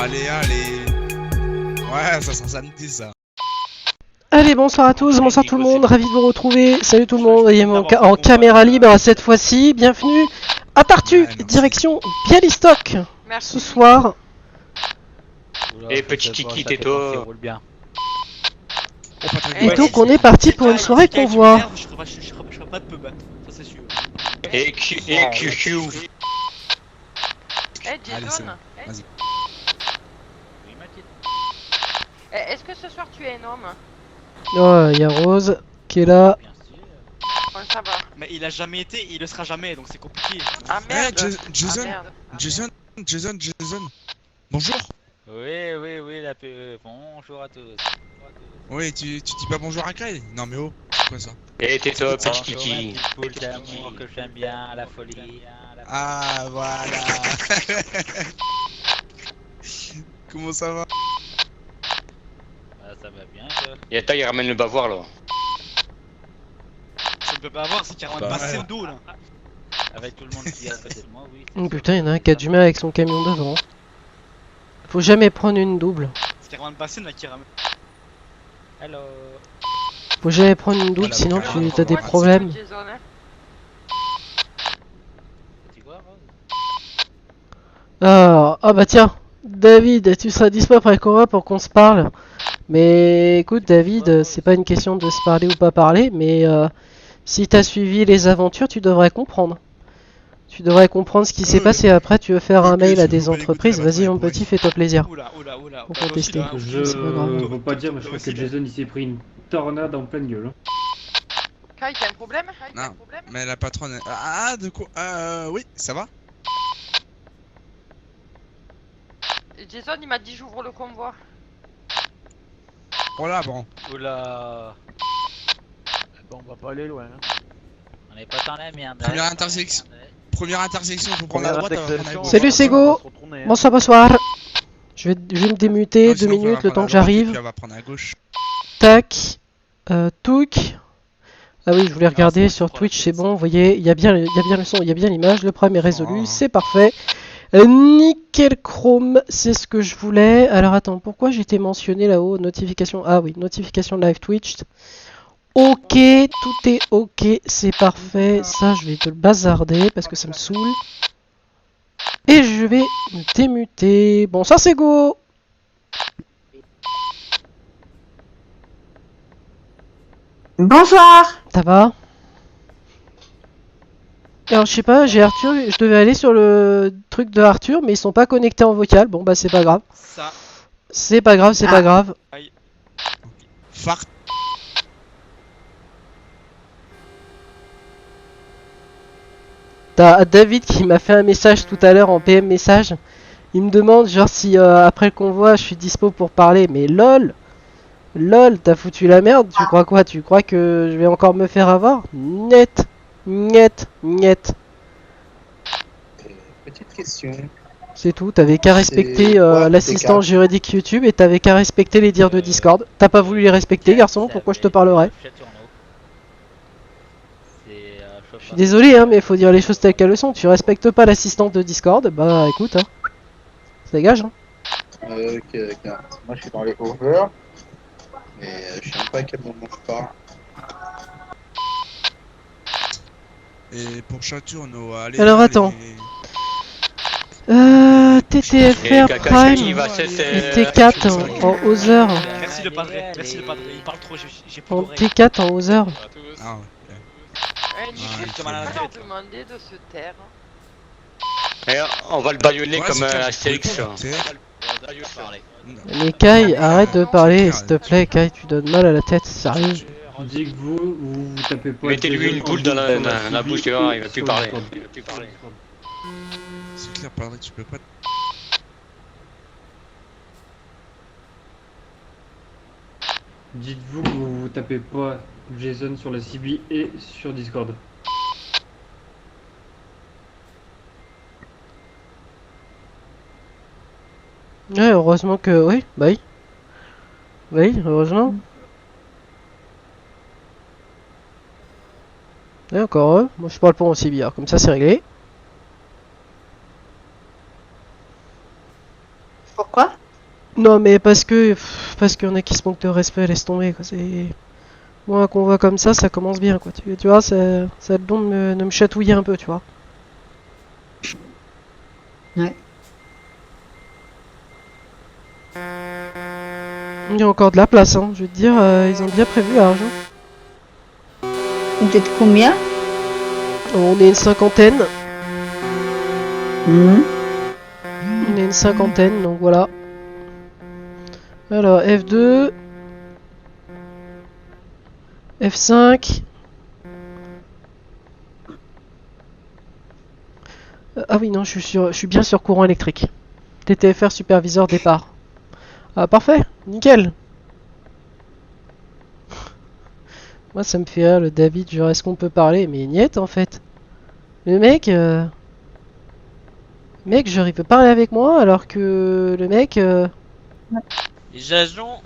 Allez, allez. Ouais, ça sent samedi ça. Allez, bonsoir à tous, bonsoir tout le monde, ravi de vous retrouver. Salut tout le monde, voyez-moi en caméra libre cette fois-ci. Bienvenue à Tartu, Ouais, direction Bialystok. Merci. Ce soir, Et petit kiki Teto. Oh, pas très et bien. donc on est parti pour une soirée convoi. Je ferai pas de pub, ça c'est sûr. Et QQ. Eh, Allez, c'est Jason, bon. Vas-y. est-ce que ce soir tu es un homme? Oh, il y a Rose qui est là. Bon, ça va. Mais il a jamais été, il le sera jamais, donc c'est compliqué. Ah Eh, merde. Jason, Ah, merde. Ah, Jason. Bonjour. Oui, bonjour à tous. Oui, tu dis pas bonjour à Kyle? Non mais oh, c'est quoi ça? Et Teto, petit Bonjour, ma kiki. petite boule d'amour que j'aime bien, la folie. Ah, voilà. Comment ça va? Ah, ça va bien, toi. Yata, il ramène le bavoir là. Ça ne peut pas avoir, c'est qu'il y a un Bah, passé ouais. le dos là. Avec tout le monde qui est à côté de moi, oui. Oh, putain, il y en a un qui a du mal avec son camion devant. Faut jamais prendre une double. C'est qu'il y a un passé là qui ramène. Hello. Faut jamais prendre une double, Voilà, sinon voilà. tu as des Ouais, problèmes. Jason, hein. Tu vois, Rose? Alors, ah bah tiens, David, tu seras dispo après le combat pour qu'on se parle. Mais écoute, David, c'est pas une question de se parler ou pas parler, mais si t'as suivi les aventures, tu devrais comprendre. Tu devrais comprendre ce qui s'est passé. Après, tu veux faire un Ok, mail je à peux des pas l'écouter, entreprises, là, vas-y bah, mon ouais. petit, fais-toi plaisir. Oula. Faut Toi aussi, contester. là, Je C'est pas grave. veux pas dire, mais je crois que Jason il s'est pris une tornade en pleine gueule. Kai, t'as un problème? Non. Mais la patronne... Ah, de quoi? Oui, ça va? Jason, il m'a dit j'ouvre le convoi. Voilà, bon. Oula. Bon, on va pas aller loin. Hein. On est pas dans la merde. Première hein. intersection. Première intersection, faut prendre la droite, on va prendre la gauche. Salut, c'est Go. Bonsoir, bonsoir. Je vais me démuter Non, 2 sinon, on va minutes, le prendre temps la que droite, et j'arrive. puis on va prendre à gauche. Tac. Touk. Ah oui, je voulais regarder sur Twitch, c'est bon, vous voyez, il y a bien le son, il y a bien l'image, le problème est résolu, Oh. c'est parfait. Nickel chrome, c'est ce que je voulais. Alors attends, pourquoi j'étais mentionné là-haut? Notification, ah oui, notification live Twitch. Ok, tout est ok, c'est parfait. Ça, je vais te le bazarder parce que ça me saoule. Et je vais me démuter. Bon, ça c'est go. Bonsoir. Ça va? Alors je sais pas, j'ai Arthur, je devais aller sur le truc de Arthur, mais ils sont pas connectés en vocal. Bon bah c'est pas grave. Ça. C'est pas grave, c'est pas grave. Fart. T'as David qui m'a fait un message tout à l'heure en PM message. Il me demande genre si après le convoi je suis dispo pour parler. Mais lol, lol, t'as foutu la merde. Tu crois quoi? Tu crois que je vais encore me faire avoir? Net, net, net. Petite question. C'est tout. T'avais qu'à respecter quoi, l'assistant tes juridique YouTube et t'avais qu'à respecter les dires de Discord. T'as pas voulu les respecter, garçon. Pourquoi je te parlerais? Je suis désolé, hein, mais faut dire les choses telles qu'elles le sont. Tu respectes pas l'assistante de Discord, bah écoute, hein. Ça dégage, hein. Ok, d'accord. Moi je suis dans les over. Mais je sais pas à quel moment je pars. Et pour Chaturno, allez. Alors, allez. attends. Et TTFR Kaka, Prime il va et cette. T4 en Other. Merci le padré, il parle trop, j'ai plus En d'oreilles. T4 en Other. Ah, ok. Eh, Nicolas, j'ai mal à la tu leur tête. demandé de se taire. Et on va le baïonner Ouais, comme c'est un clair, Astérix. je peux pas, Mais Kai, arrête de parler, s'il te plaît, Kai, tu donnes mal à la tête, sérieux. Je dis que vous tapez pas. Mettez-lui Jason une en boule dans double la sur bouche, tu CB vois, et il va plus sur parler. Discord. Il va plus parler. C'est clair, padré, tu peux pas. Dites-vous que vous tapez pas Jason sur la CB et sur Discord. Ouais, heureusement que. Oui, bah oui. Oui, heureusement. Et encore eux. Moi je parle pas en CBR, comme ça c'est réglé. Pourquoi? Non, mais parce que. Parce qu'il y en a qui se manquent de respect, laisse tomber, quoi. C'est. Moi, un convoi comme ça commence bien, quoi. Tu vois, ça a le don de me chatouiller un peu, tu vois. Ouais. Il y a encore de la place, hein. Je veux te dire, ils ont bien prévu large. Hein. Vous êtes combien? On est une cinquantaine. Mhm. On est une cinquantaine, donc voilà. Alors, F2. F5. Ah oui, non, je suis bien sur courant électrique. TTFR superviseur départ. Ah, parfait, nickel. Moi, ça me fait rire, le David, genre, est-ce qu'on peut parler? Mais niet, en fait. Le mec, genre, il peut parler avec moi, alors que le mec, Jason,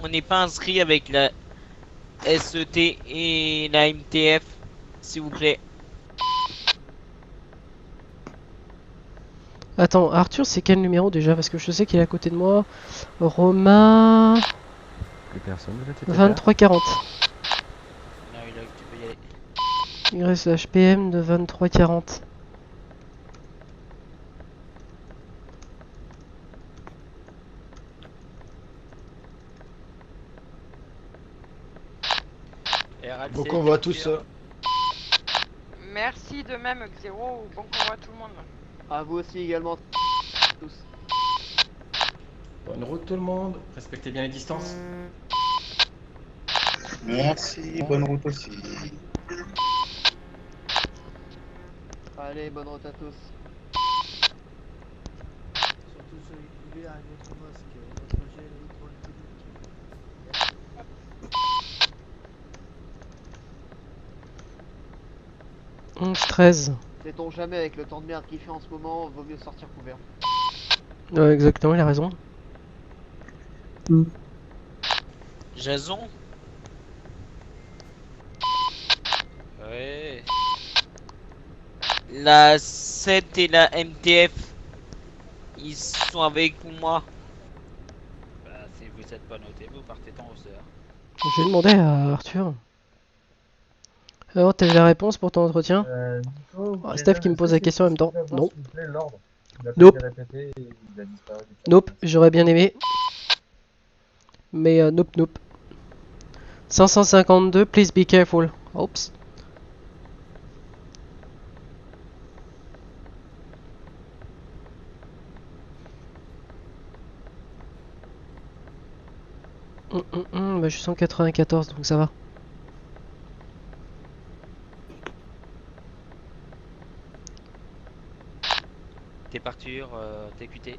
on n'est pas inscrit avec la SET et la MTF, s'il vous plaît. Attends, Arthur, c'est quel numéro déjà? Parce que je sais qu'il est à côté de moi. Romain... Plus personne de la TTFR. 2340. Non, tu peux y aller. Il reste HPM de 2340. RLC, Bon convoi à tous. Merci de même, Xero. Bon convoi à tout le monde. À vous aussi également. Tous. Bonne route tout le monde. Respectez bien les distances. Merci, bonne route aussi. Allez, bonne route à tous. Surtout celui à notre mosque, notre gel électronique. 11-13. Sait-on jamais, avec le temps de merde qu'il fait en ce moment, vaut mieux sortir couvert. Ouais, exactement, il a raison. Jason, Ouais. la 7 et la MTF, ils sont avec moi. Bah, si vous êtes pas noté, vous partez en hausseur. Je vais demander à Arthur. Alors, t'as eu la réponse pour ton entretien? Ah, Steph qui me pose la question en même temps. Non. Nope. Nope, j'aurais bien aimé. Mais nope, nope. 552, please be careful. Oups. Bah, je suis 194, donc ça va. T'es parture, t'es QT.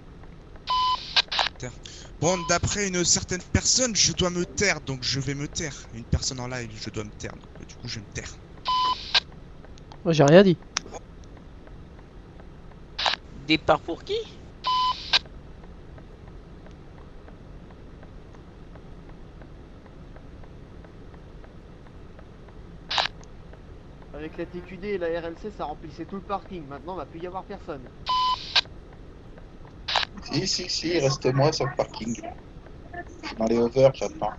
Bon, d'après une certaine personne, je dois me taire, donc je vais me taire. Une personne en live, je dois me taire. Donc, du coup, je vais me taire. Moi, j'ai rien dit. Départ pour qui? Avec la TQD et la RLC, ça remplissait tout le parking. Maintenant, il va plus y avoir personne. Si, il reste moi sur le parking. Je suis dans les over, j'attends.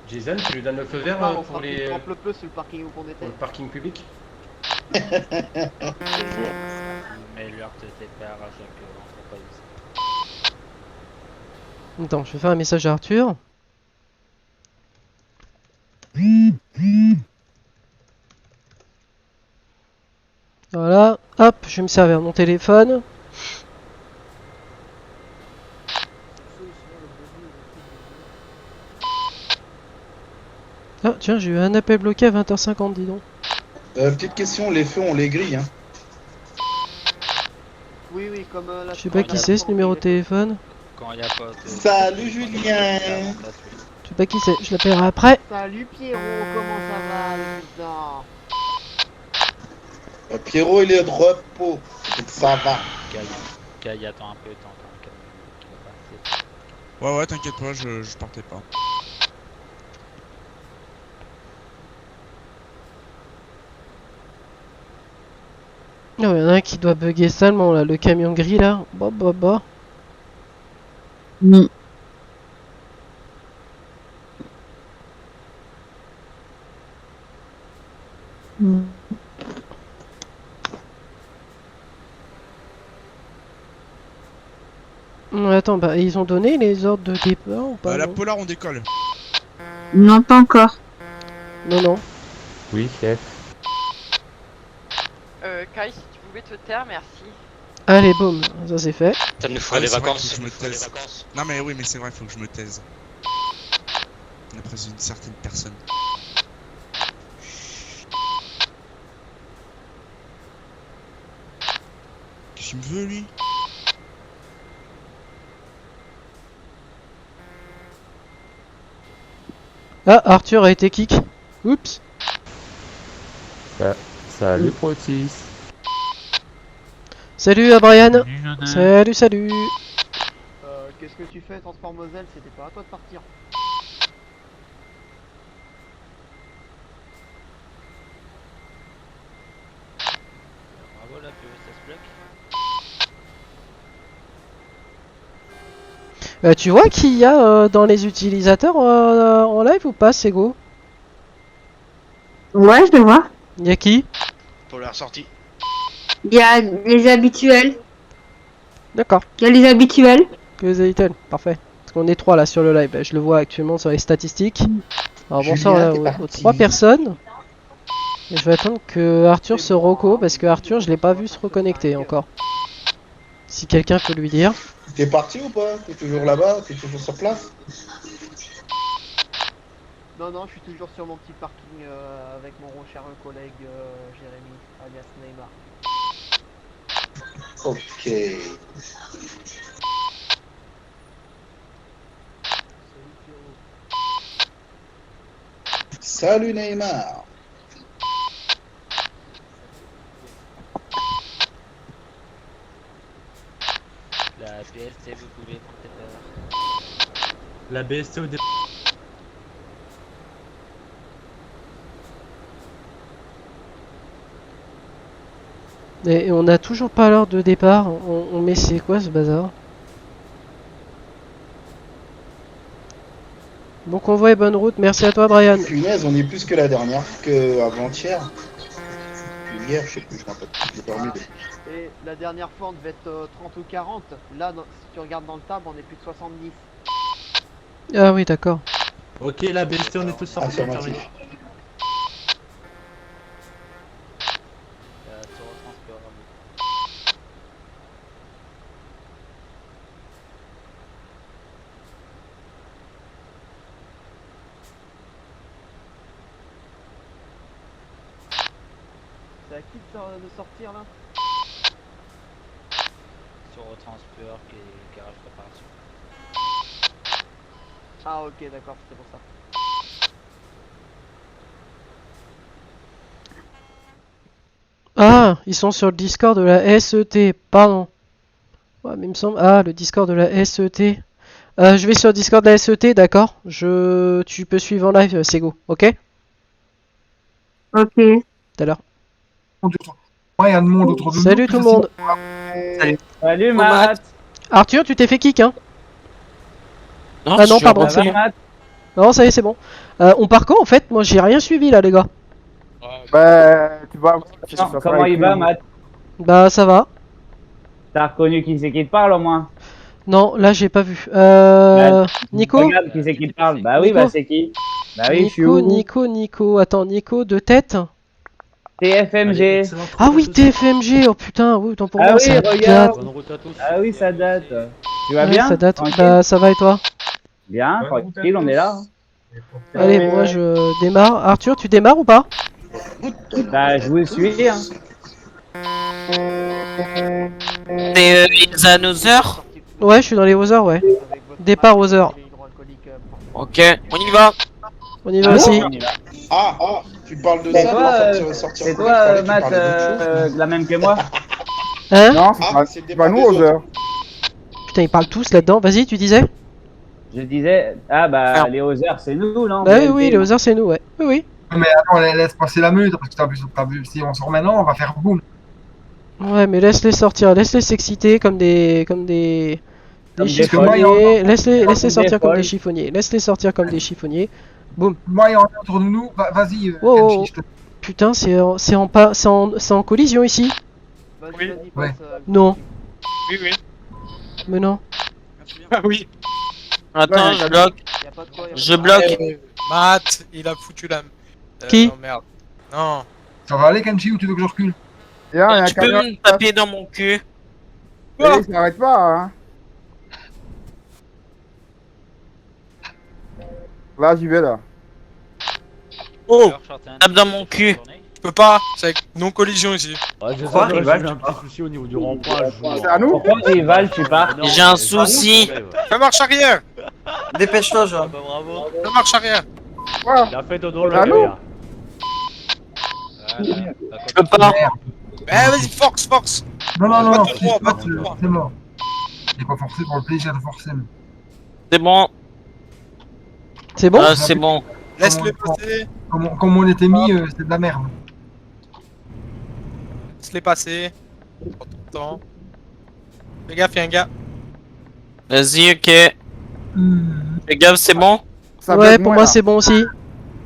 Jason, tu lui donnes le feu vert Ah, on pour fera les plus de pleu sur le parking où on pour était. le parking public? Mais l'heure de départ à chaque entreprise. Attends, je vais faire un message à Arthur. Voilà, hop, je vais me servir mon téléphone. Ah, tiens, j'ai eu un appel bloqué à 20h50, dis donc. Petite question, les feux on les grille, hein. Oui, oui, comme la. Je sais pas qui c'est ce numéro de téléphone. Quand il y a pas de... Salut Julien. Je sais pas qui c'est, je l'appellerai après. Salut Pierrot, comment ça va, le président? Pierrot il est de repos, donc ça va. Gaï, attends un peu, t'entends un camion qui va passer. Ouais, t'inquiète pas, je partais pas. Oh, il y en a un qui doit bugger salement là, le camion gris là. Bah. Mm. Mm. Attends, bah ils ont donné les ordres de départ ou pas? La non Polar, on décolle. Non, pas encore. Non, non. Oui, chef. Kai, si tu pouvais te taire, merci. Allez, boum, ça c'est fait. Ça nous fera Ah oui, des c'est vrai vacances. qu'il faut que je me taise. Non mais oui, mais c'est vrai, faut que je me taise. Après une certaine personne. Qu'est-ce qu'il me veut, lui? Ah, Arthur a été kick. Oups. Salut Protis. Salut à Brian. Salut, salut. Qu'est-ce que tu fais, Transport Moselle? C'était pas à toi de partir. Bravo la PE, ça se bloque. Tu vois qui y a dans les utilisateurs en live ou pas, Sego? Ouais, je le vois. Y a qui? Pour la sortie. Il y a les habituels. D'accord. Il y a les habituels. Que les Zaytel, parfait. Parce qu'on est 3 là sur le live, je le vois actuellement sur les statistiques. Alors bonsoir Julien, là, t'es aux parti. 3 personnes. Et je vais attendre que Arthur se reco parce que Arthur je l'ai pas vu se reconnecter encore. Si quelqu'un peut lui dire. T'es parti ou pas? T'es toujours là-bas? T'es toujours sur place? Non, non, je suis toujours sur mon petit parking avec mon cher collègue Jérémy, alias Neymar. Ok. Salut Neymar. La BST, vous pouvez monter là. La BST au départ. Et on a toujours pas l'heure de départ. On met c'est quoi ce bazar? Bon convoi et bonne route. Merci à toi Brian. Punaise, on est plus que la dernière que avant-hier. Hier, je sais plus, je m'en rappelle plus, j'ai dormi depuis. Et la dernière fois, on devait être 30 ou 40. Là, si tu regardes dans le tab, on est plus de 70. Ah oui d'accord. Ok, la BST, on est tous sortis. Affirmatif. Sur le transport. C'est à qui de sortir là? Sur le transport et garage préparation. Ah ok, d'accord, c'était pour ça. Ah, ils sont sur le Discord de la SET, pardon. Ouais, mais il me semble... Ah, le Discord de la SET. Je vais sur le Discord de la SET, d'accord. Tu peux suivre en live, Sego, ok? Ok. Tout à l'heure. Ouais, il y a du monde autour de nous. Salut tout le monde. Salut Matt. Arthur, tu t'es fait kick, hein? Non, Ah non, pardon, c'est bon. Matt. Non, ça y est, c'est bon. On part quand en fait? Moi, j'ai rien suivi là, les gars. Bah, tu vas Comment il va Matt? Bah, ça va. T'as reconnu qui c'est qui te parle au moins? Non, là, j'ai pas vu. Nico? Regarde qui c'est qui te parle. Bah oui, Nico bah c'est qui? Bah oui, je suis Nico, où? Nico. Attends, Nico de tête? TFMG. Ah oui, TFMG. Oh putain, oui, autant pour Ah moi, oui, ça regarde. date. Bonne route à tous. Ah oui, ça date. Tu vas Ouais, bien? ça date. Tranquille. Bah, ça va et toi? Bien, tranquille, on est là. Allez, moi, je démarre. Arthur, tu démarres ou pas? Bah, je vous suis, hein. T'es à nos heures? Ouais, je suis dans les Other, ouais. Départ Other. Ok, on y va. On y va aussi. Ah, tu parles de C'est ça, toi, de sortir c'est de toi, là, je croyais que tu Matt, parlais d'autre chose. la même que moi? Hein? Non, Ah, c'est le c'est pas départ nous des aux heures. Putain, ils parlent tous là-dedans. Vas-y, tu disais? Je disais, ah bah, les Other, c'est nous, non? Bah oui, BLT, oui, les non? Other, c'est nous, ouais. Oui, oui. Mais attends, laisse passer la meute, parce que t'as vu, si on sort maintenant, on va faire boum. Ouais, mais laisse-les sortir, laisse-les s'exciter comme des Des des folles. chiffonniers. Laisse-les Comme sortir des comme des folles. chiffonniers. Laisse-les sortir comme des chiffonniers. Boum. Moi, il y en a autour de nous. Vas-y, Oh, Kenshi, oh. je te- Putain, c'est en collision ici. Vas-y, Oui. vas-y, Ouais. passe. Non. Oui, oui. Mais non. Ah oui. Attends, je bloque. Y a pas de quoi, y a pas Je de quoi. bloque. Matt, il a foutu la. Qui Non, merde. Non. Ça va aller, Kenshi, ou tu veux que je recule? Il y a un Tu peux camion. me taper dans mon cul. Il s'arrête pas, hein. Là, j'y vais, là. Oh, Tape dans mon cul. je peux pas. C'est avec non-collision ici. Quoi, Rival, j'ai un petit souci au niveau du rond-point. C'est à nous? Pourquoi Rival, tu pars? J'ai un souci. Fais marche arrière. Dépêche-toi, Jean. Bravo. Fais marche arrière. Quoi? Il a fait Dodo C'est à le nous? gars. Je peux pas. Eh, vas-y, force. Non, non, non, Va non, tout droit, va tout droit. c'est mort. J'ai pas forcé pour le plaisir de forcer. mais- C'est bon. C'est bon? Ah, c'est bon. Laisse-le passer. Comme on était mis, c'est de la merde. Laisse-les passer. Prends ton temps. Fais gaffe, y'a un gars. Vas-y, ok. Fais gaffe, c'est bon? Ça Ouais, bug pour moins, moi là. c'est bon aussi.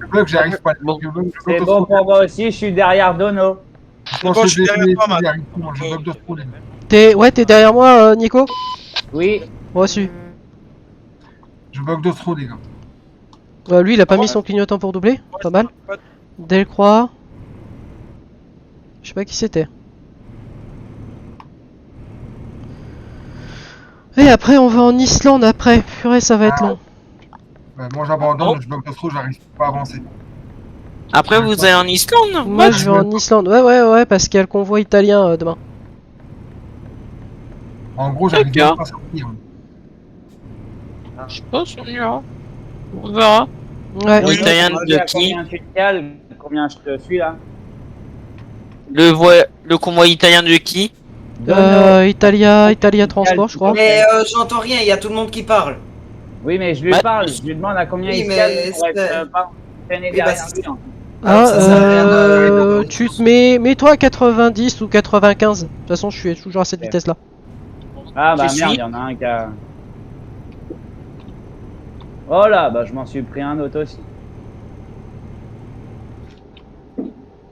Je bloque, j'arrive pas. Bon. Je bloque, C'est je bon bloque pour moi aussi, je suis derrière Dono. je pense bon, que je suis je vais derrière toi, essayer, Matt. j'arrive pas, je bloque d'autres problèmes. T'es derrière moi, Nico? Oui. Reçu. Je bloque d'autres trop, les gars. Lui, il a pas mis son clignotant pour doubler. Pas mal. Delcroix. Je sais pas qui c'était. Et après, on va en Islande après. Purée, ça va être long. Moi, j'abandonne, je bloque d'autres trop, j'arrive pas à avancer. Après, vous allez en Islande? Moi, je vais en Islande. Ouais, parce qu'il y a le convoi italien demain. En gros, j'arrive D'accord. pas à sortir. Je sais pas, on ira. On verra. Ouais. Oui. Italien de qui? Combien tu te cales? Combien je te suis là? Le convoi italien de qui? Italia Transport, je crois. Mais j'entends rien, il y a tout le monde qui parle. Oui, mais je lui parle, je lui demande à combien Oui, il se mais cale pour c'est- être pas traîné Oui, derrière bah, lui. hein. Ah, ça sert à rien de- tu te mets-toi à 90 ou 95. De toute façon, je suis toujours à cette Ok. vitesse-là. Ah bah Je merde, suis. il y en a un qui a... Oh là, bah je m'en suis pris un autre aussi.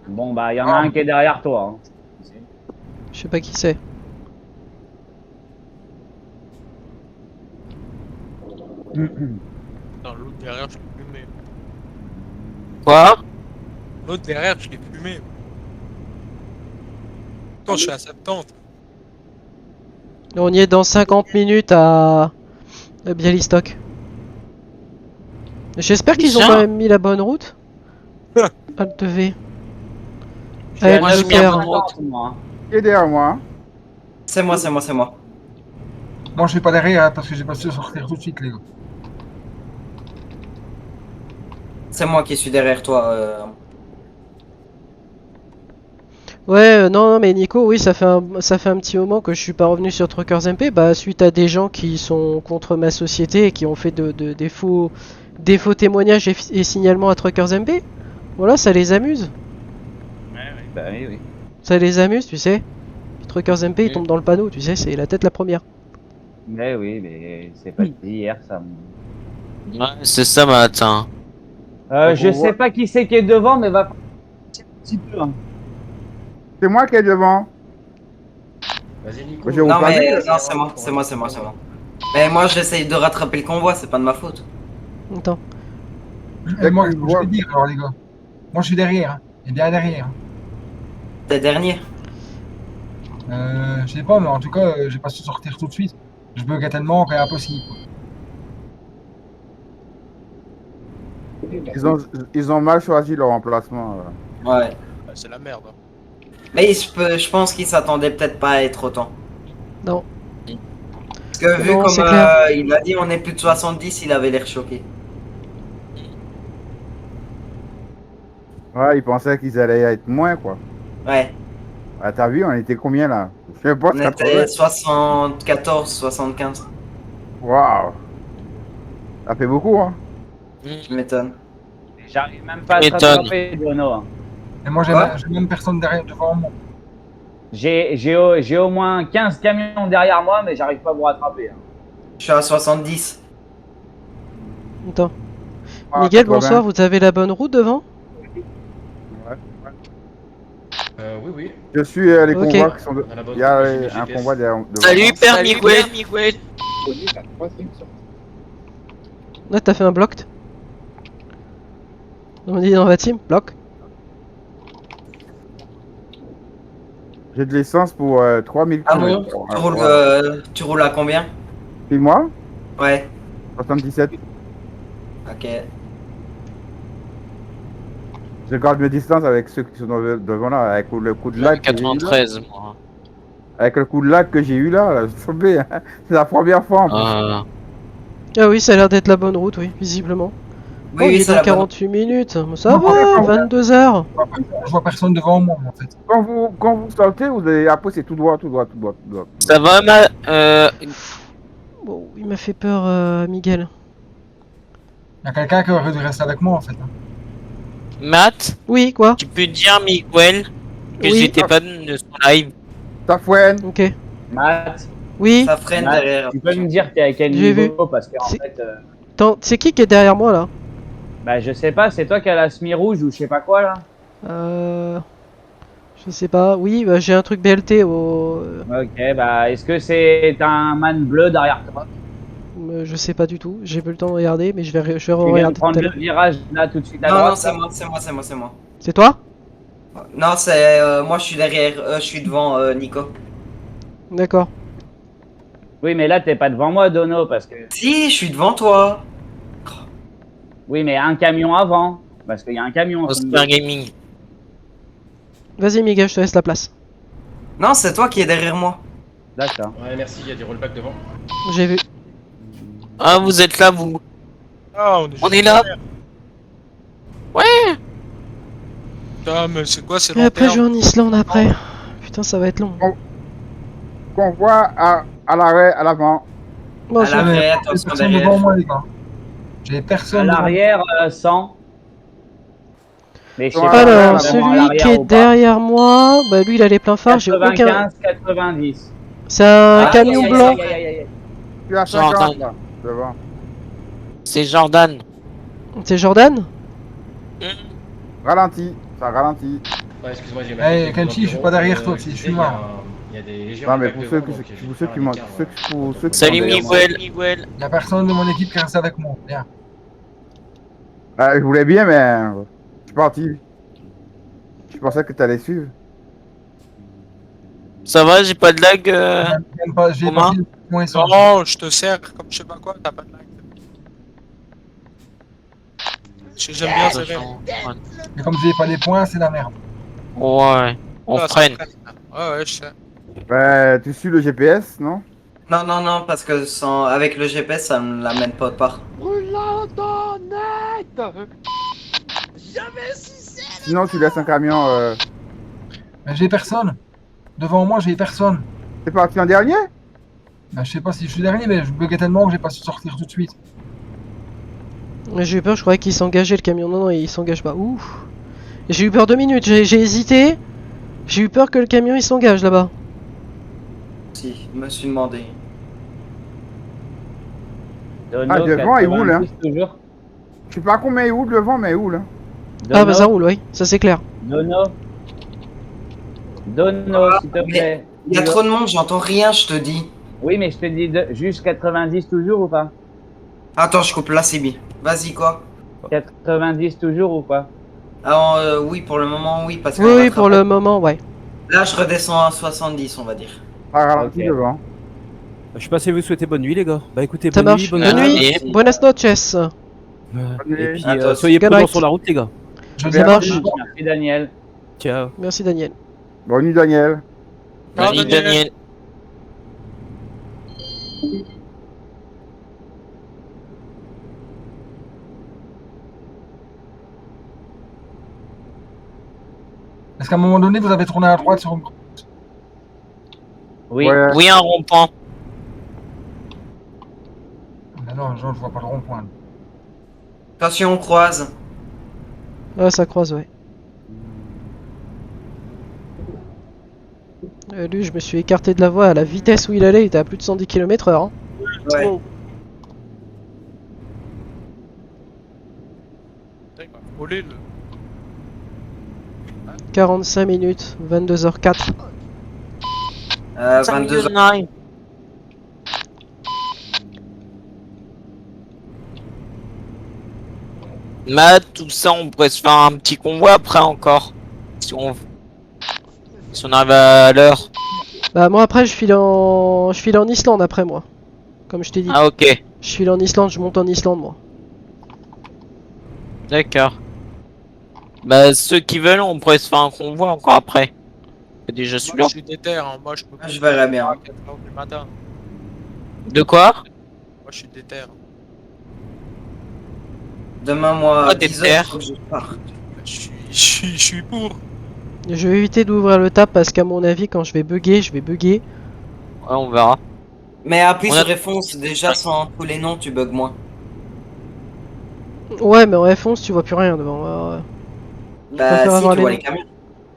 Bon bah il y en a un qui est derrière toi. hein. Je sais pas qui c'est. Attends, l'autre derrière, je l'ai plumé. Quoi? L'autre derrière, je l'ai plumé. Attends, je suis à 70. On y est dans 50 minutes à Bialystok. J'espère qu'ils ont Bien. quand même mis la bonne route. Alt V. Je suis à Avec 9 Joker. moi. Qui est derrière moi? Hein? C'est moi, c'est moi, c'est moi. Moi, je suis pas derrière hein, parce que j'ai pas su sortir tout de suite, les gars. C'est moi qui suis derrière toi. Ouais, non, mais Nico, oui, ça fait un petit moment que je suis pas revenu sur Truckers MP, bah suite à des gens qui sont contre ma société et qui ont fait des faux témoignages et signalements à Truckers MP. Voilà, ça les amuse. Bah oui, oui. Ça les amuse, tu sais. Puis Truckers MP, ils tombent dans le panneau, tu sais, c'est la tête la première. Mais oui, mais c'est pas hier ça. Ouais, c'est ça, matin. Je sais pas qui c'est qui est devant, mais va un petit peu. Hein. C'est moi qui est devant. Vas-y, Nico. J'ai Non, pas mais vu. non, c'est moi. Mais moi, j'essaye de rattraper le convoi, c'est pas de ma faute. Attends. Et moi, je vais dire, alors, les gars. Moi, je suis derrière. Hein. Et bien derrière. Hein. T'es dernier. Je sais pas, mais en tout cas, j'ai pas su sortir tout de suite. Je bug tellement que c'est impossible. Ils ont mal choisi leur emplacement. Ouais. C'est la merde. Hein. Mais je pense qu'ils s'attendaient peut-être pas à être autant. Non. Parce que vu Non, comme c'est clair. il a dit on est plus de 70, il avait l'air choqué. Ouais, ils pensaient qu'ils allaient être moins, quoi. Ouais. Ah, t'as vu, on était combien là? Je sais pas, On était 74, 75. Waouh! Ça fait beaucoup, hein? Je m'étonne. J'arrive même pas à te M'étonne. rattraper, Dono. Hein. Et moi, j'ai Ouais. même personne derrière devant moi. J'ai au moins 15 camions derrière moi, mais j'arrive pas à vous rattraper. Hein. Je suis à 70. Attends. Ah, Miguel, 80. bonsoir, vous avez la bonne route devant? Oui, oui. Je suis les Ok. convois qui sont. On a la bonne Il y a route, j'ai le un GPS. convoi devant. Salut, Père Miguel. Là, t'as fait un bloc. On dit dans la team, bloc. J'ai de l'essence pour 3000 Ah bon? km. Tu roules à combien? Puis moi Ouais. 77. Ok. Je garde mes distances avec ceux qui sont devant là, avec le coup de lag. que j'ai eu là. 93, moi. Avec le coup de lag que j'ai eu là, je suis tombé. Hein. C'est la première fois en plus. Ah oui, ça a l'air d'être la bonne route, oui, visiblement. Oui, Oh, oui, il est c'est dans la bonne. 48 minutes. Ça Non, va, non, 22h. Je vois personne devant moi, en fait. Quand vous sortez, vous allez, après c'est tout droit, tout droit, tout droit, tout droit. Ça va, Bon, il m'a fait peur, Miguel. Il y a quelqu'un qui aurait dû rester avec moi, en fait. Matt, Oui, quoi? tu peux dire, Miguel, que Oui. j'étais pas de son live. Ça fouine. Ok. Matt, Oui. Ça freine Matt, derrière. tu peux me dire t'es à quel J'ai niveau parce qu'en C'est- fait, Attends, c'est qui est derrière moi là? bah je sais pas, c'est toi qui as la semi rouge ou je sais pas quoi là. Je sais pas. Oui, bah, j'ai un truc BLT au. Ok, bah est-ce que c'est un man bleu derrière toi? Je sais pas du tout. J'ai pas eu le temps de regarder, mais je vais Tu viens de regarder tout prendre à le l'heure. virage là tout de suite à Non, droite. non, c'est moi, c'est moi, c'est moi, c'est moi. C'est toi? Non, c'est moi, je suis derrière, je suis devant Nico. D'accord. Oui, mais là t'es pas devant moi, Dono, parce que. Si, je suis devant toi. Oui, mais un camion avant, parce qu'il y a un camion. Oscar Gaming. Vas-y, Miguel, je te laisse la place. Non, c'est toi qui es derrière moi. D'accord. Ouais, merci, il y a des rollbacks devant. J'ai vu. Ah, vous êtes là, vous. Ah, On est là. Ouais. Putain, mais c'est quoi, c'est Et long après, je terme. vais en Islande après. Putain, ça va être long. Convoi à l'arrêt, à l'avant. Bon, À je- l'arrêt, J'ai attention personne derrière. devant moi, les gars. J'ai À personne devant moi. l'arrière, 100. Mais je sais Alors, pas Alors, si c'est vraiment à celui qui l'arrière est ou pas. derrière moi, bah lui il a les pleins phares, j'ai aucun. 95, 90. C'est un Aïe, camion aïe, aïe, blanc. aïe, aïe, aïe, aïe. Je suis à 50 Jordan. là, devant. C'est Jordan. C'est Jordan? Ralenti, ça ralentit. Ouais, excuse-moi, j'ai Eh, Kenchi, je suis pas derrière toi, je suis mort. Il y a des légers Non mais rollbacks pour devant, ceux, donc pour ceux qui manquent, pour ceux qui Salut, sont derrière moi. Miguel. Il y a personne de mon équipe qui reste avec moi. Viens. Ah, je voulais bien mais je suis parti. Je pensais que tu allais suivre. Ça va, j'ai pas de lag. J'aime pas, j'ai Romain pas fait le point sur. Non, je te sers comme je sais pas quoi, t'as pas de lag. J'aime bien, c'est vrai. Mais comme j'ai pas les points, c'est la merde. Ouais, on Ah, ça freine. Ouais, ouais, je sais. Bah, tu suis le GPS, non? Non, non, non, parce que sans... avec le GPS, ça me l'amène pas de part. Sinon tu laisses un camion. Mais j'ai personne. Devant moi, j'ai personne. T'es parti en dernier? Bah, je sais pas si je suis dernier, mais je buguais tellement que j'ai pas su sortir tout de suite. J'ai eu peur, je croyais qu'il s'engageait le camion. Non, non, il s'engage pas. Ouf. J'ai eu peur 2 minutes, j'ai hésité. J'ai eu peur que le camion il s'engage là-bas. Si, je me suis demandé. Dono, Ah, devant, il roule, hein. 90 toujours. Je sais pas combien il roule devant, mais il roule. Hein. Ah bah ça roule, oui, ça c'est clair. Dono. Dono, s'il te plaît. Il y a trop de monde, j'entends rien, je te dis. Oui, mais je te dis juste 90 toujours ou pas? Attends, je coupe la CB. Vas-y, quoi? 90 toujours ou pas? Alors, oui, pour le moment, oui, parce que... Oui, oui, pour le moment, ouais. Là, je redescends à 70, on va dire. Ah, ralenti Ok. devant. Je sais pas si vous souhaitez bonne nuit les gars. Bah écoutez, Ça bonne marche. nuit, Bonne nuit. merci. Buenas noches. Et puis À toi aussi. soyez Good prudents night. sur la route les gars. Ça marche. Merci Daniel. Ciao. Merci Daniel. Bonne nuit, Daniel. Bonne nuit, Daniel. Est-ce qu'à un moment donné, vous avez tourné à droite sur une... Oui. Ouais. Oui, un rond-point. Ah non, je vois pas le rond-point. Attention, on croise. Ah, ça croise, ouais. Lui, je me suis écarté de la voie à la vitesse où il allait, il était à plus de 110 km/h. Hein. Ouais. Oh. Putain, il m'a volé le. 45 minutes, 22h04. 22 9. Matt, tout ça, on pourrait se faire un petit convoi après encore. Si on arrive à l'heure. Bah moi après je file en Islande après moi. Comme je t'ai dit. Ah ok, Je file en Islande, je monte en Islande moi. d'accord. Bah ceux qui veulent, on pourrait se faire un convoi encore après. C'est déjà Moi, celui-là. je suis déter, hein. Moi je peux pas. Je verrai bien. À 4 heures du matin. De quoi? Moi je suis déter. Demain, moi, Ah, à t'es 10h, terre. faut que je parte. Je suis pour. Je vais éviter d'ouvrir le tab parce qu'à mon avis quand je vais bugger. Ouais, on verra. Mais appuie On sur a- réponse, déjà sans tous les noms, tu bugs moins. Ouais mais en F11 tu vois plus rien devant. Je Bah, préfère si, avoir tu les vois noms. les camions.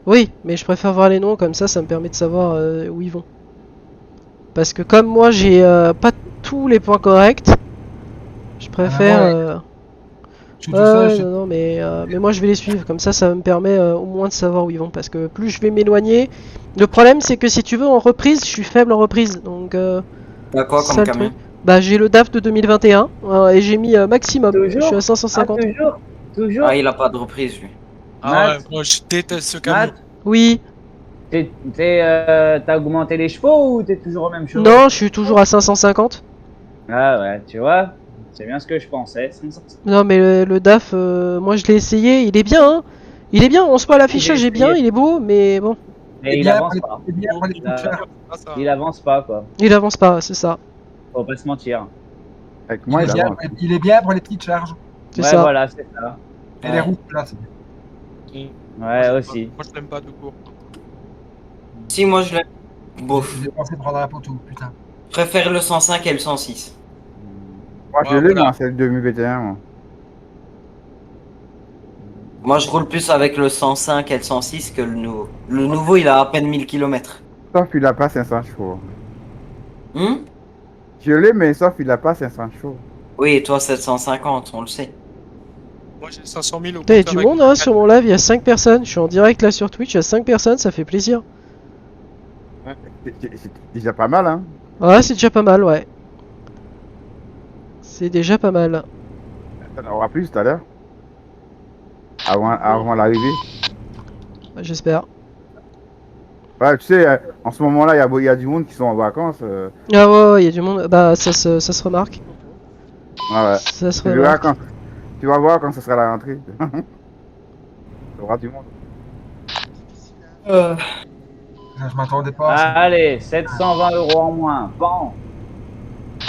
Oui, mais je préfère voir les noms comme ça me permet de savoir où ils vont. Parce que comme moi j'ai pas tous les points corrects, je préfère... ouais. Je suis tout Ouais, seul, ouais, je- non, mais moi je vais les suivre, comme ça me permet au moins de savoir où ils vont. Parce que plus je vais m'éloigner... Le problème c'est que si tu veux en reprise, je suis faible en reprise. Donc Bah, quoi ça, comme le camion? truc. Bah j'ai le DAF de 2021 et j'ai mis maximum, je suis à 550. Toujours. Ah, il a pas de reprise, lui. Ah Matt, ouais, moi je déteste ce camion. Matt, Oui, t'as augmenté les chevaux ou t'es toujours au même cheval? non, je suis toujours à 550. Ah ouais, tu vois, c'est bien ce que je pensais. Non mais le DAF, moi je l'ai essayé, il est bien hein. Il est bien, on se voit à l'affichage, il est bien, il est beau, mais bon, Mais il bien, avance pas. c'est bien pour les Il, petites a- charges. il avance pas quoi. il avance pas, c'est ça. Faut pas se mentir. Avec moi, Il est il bien, avance. il est bien pour les petites charges. C'est Ouais, ça. voilà, c'est ça. Et Ouais. les roues plates. Ouais, aussi. Moi je l'aime pas tout court. Si, moi, je l'aime. Bof. J'ai pensé prendre la poteau, putain. Je préfère le 105 et le 106. Moi, je Ouais, l'ai, voilà. moi, c'est le 2021, moi. Moi, je roule plus avec le 105 et le 106 que le nouveau. Le nouveau, il a à peine 1000 km. Sauf qu'il a pas 500 chevaux. Hum? Je l'ai, mais sauf qu'il a pas 500 chevaux. Oui, et toi, 750, on le sait. Moi j'ai 500 000 au Putain, il y a compteur du avec monde hein, sur mon live, il y a 5 personnes, je suis en direct là sur Twitch, il y a 5 personnes, ça fait plaisir. C'est déjà pas mal, hein. Ouais, c'est déjà pas mal, ouais. C'est déjà pas mal. Ça en aura plus tout à l'heure. Avant l'arrivée. J'espère. Ouais, tu sais, en ce moment-là, il y a du monde qui sont en vacances. Ah ouais, il y a du monde, bah ça se remarque. Ouais. Ça se Tu verras remarque. tu vas voir quand ce sera la rentrée. Il y aura du monde. Je m'attendais pas à ça. Allez, 720 € en moins. Bon.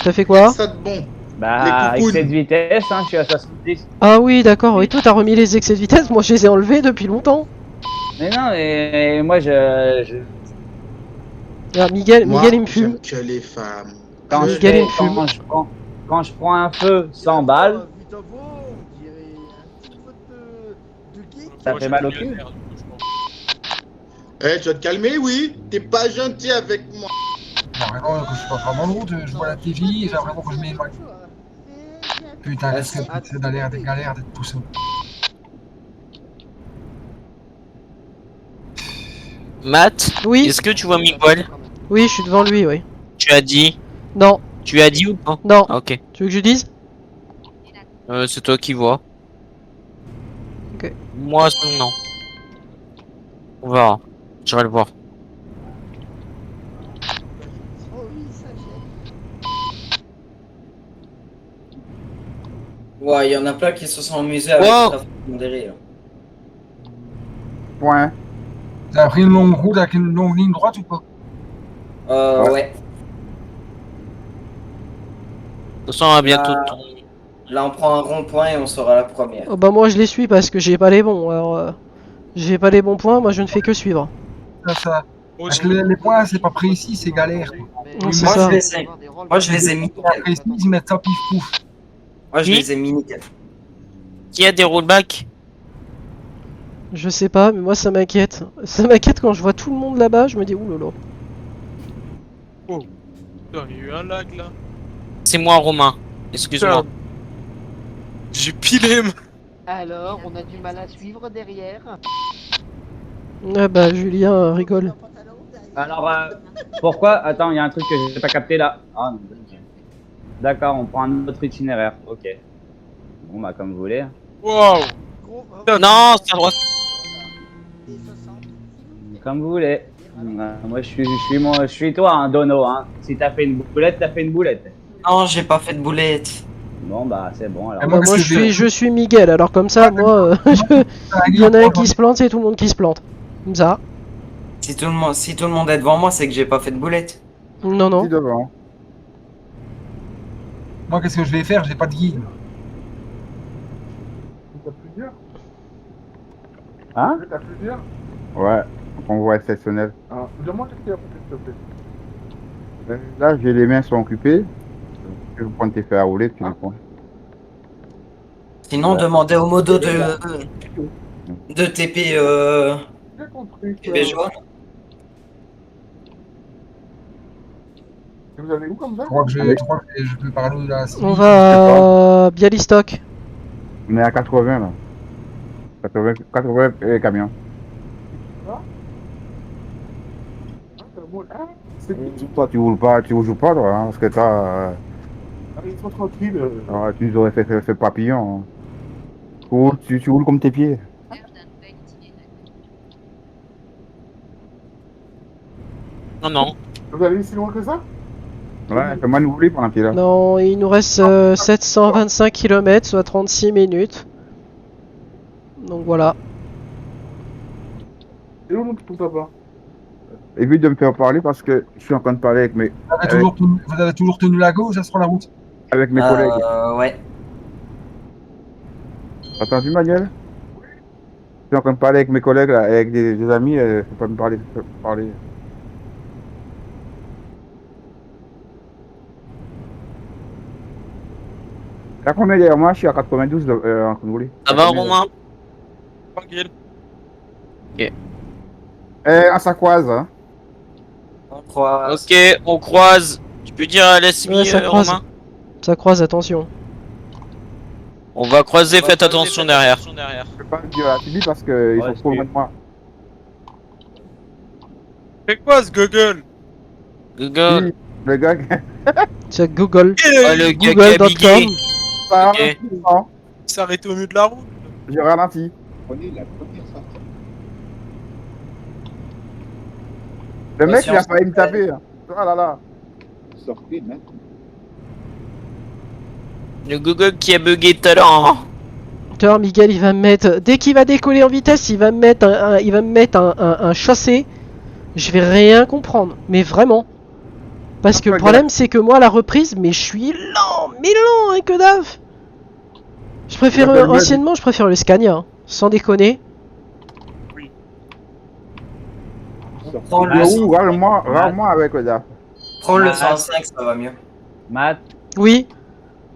T'as fait quoi? Ça de bon. Bah, Les avec coupounes. cette vitesse, hein, je suis à 70. Ah oui, d'accord, et toi t'as remis les excès de vitesse, moi je les ai enlevés depuis longtemps. Mais non, et moi Ah, Miguel Moi, il me fume. j'aime que les femmes. quand, Je je, gagne fais- une fume. quand je prends un feu 100 balles, Vite à vous, on dirait un petit faute de geek. ça Moi, fait j'ai mal au plus cul. le faire, du coup, je pense. Eh, tu vas te calmer, oui. T'es pas gentil avec moi. J'ai l'impression que je suis pas vraiment de route, je vois la TV, j'ai l'impression que je m'éloigne. Putain, qu'est-ce que c'est galère d'être tout seul. Matt, Oui, est-ce que tu vois Miguel? oui, je suis devant lui, oui. Tu as dit? Non, Tu as dit ou pas? non. Ah, ok. Tu veux que je dise? C'est toi qui vois. Ok. Moi, non. On verra. J'irai le voir. Oh oui, ça j'ai. Ouais, il y en a plein qui se sont amusés avec Wow. la modérée, là. Point. T'as pris une longue route avec une longue ligne droite ou pas? Ouais. De toute façon, on va bientôt. Ah. Là, on prend un rond-point et on sera la première. Oh, bah moi je les suis parce que j'ai pas les bons, alors j'ai pas les bons points, moi je ne fais que suivre. Ça. Oh, Avec j'ai- les points, c'est pas précis, c'est galère. Non, c'est Moi, ça. je les ai mis C'est pas nickel. précis, ils mettent ça pif pouf. Moi, je Qui les ai mis nickel. Qui a des rollbacks? Je sais pas, mais moi ça m'inquiète. Ça m'inquiète quand je vois tout le monde là-bas, je me dis oulala. Oh. Putain, il y a eu un lag là. C'est moi, Romain. Excuse-moi. J'ai pilé. Alors, on a du mal à suivre derrière. Ah bah Julien rigole. Alors, pourquoi? Attends, il y a un truc que j'ai pas capté là. Ah non, d'accord, on prend un autre itinéraire. Ok. Bon, bah, comme vous voulez. Wow. Non, c'est à droite. Comme vous voulez. Moi, je suis toi, hein, Dono. Hein. Si t'as fait une boulette, t'as fait une boulette. Non, j'ai pas fait de boulette. Bon, bah, c'est bon. Alors. Bah, moi je suis Miguel, alors comme ça, moi, il y en a un qui se plante, c'est tout le monde qui se plante. Comme ça. Si tout le monde est devant moi, c'est que j'ai pas fait de boulette. Non, non. devant. Moi, qu'est-ce que je vais faire? J'ai pas de guide. Hein? T'as plusieurs? Ouais, convoi exceptionnel. Ah, dis-moi qu'est-ce qu'il y a, s'il te plaît. Là, j'ai les mains sont occupées. Je vais prendre tes fers à rouler, tu les prends. Sinon, demandez au modo de TP TP jaune. Vous allez où comme ça? Je crois que je peux parler là. On va à Bialystok. On est à 80 là. 80 camions. Toi, tu roules pas, tu joues pas, toi, hein, parce que t'as. Ils sont tranquilles. Tu nous aurais fait papillon. Hein. Tu roules comme tes pieds. Non, non. Vous allez si loin que ça? Ouais, fais-moi nous rouler pendant qu'il est là. Non, il nous reste 725 km, soit 36 minutes. Donc voilà. Et où tout là-bas? Évite de me faire parler parce que je suis en train de parler avec mes. Vous avez toujours tenu la gauche sur la route? Avec mes collègues. Ouais. T'as entendu, Manuel? Je suis en train de parler avec mes collègues, là, avec des amis, faut pas me parler. Là, combien derrière moi? Je suis à 92 en train de rouler. Ça va, Romain? Tranquille. Ok. On s'accroise, hein? Ok, on croise. Tu peux dire à l'SMI, Ouais, ça croise. Romain? Ça croise, attention. On va croiser, faites attention derrière. Je peux pas le dire à Tibi parce qu'ils sont trop loin de moi. C'est quoi ce Google? Google. Oui, le gars. C'est Google. Oh, le gars Google.com. bigué. Ça Ok. ralentit, non? Il s'est arrêté au milieu de la route. Je ralentis. Le mec, il a failli me taper. Hein. Ah là là. Sortez, hein. Le Google qui a bugué tout à l'heure. Hein. Tu vois, Miguel, il va me mettre. Dès qu'il va décoller en vitesse, il va me mettre un chassé. Je vais rien comprendre. Mais vraiment. Parce que le problème, c'est que moi, à la reprise, mais je suis lent. Mais lent, hein, que dalle. Je préfère. Anciennement, je préfère le Scania. Hein, sans déconner. Prends le Rends-moi avec le gars. Prends le 105, ça va mieux. Matt, Oui.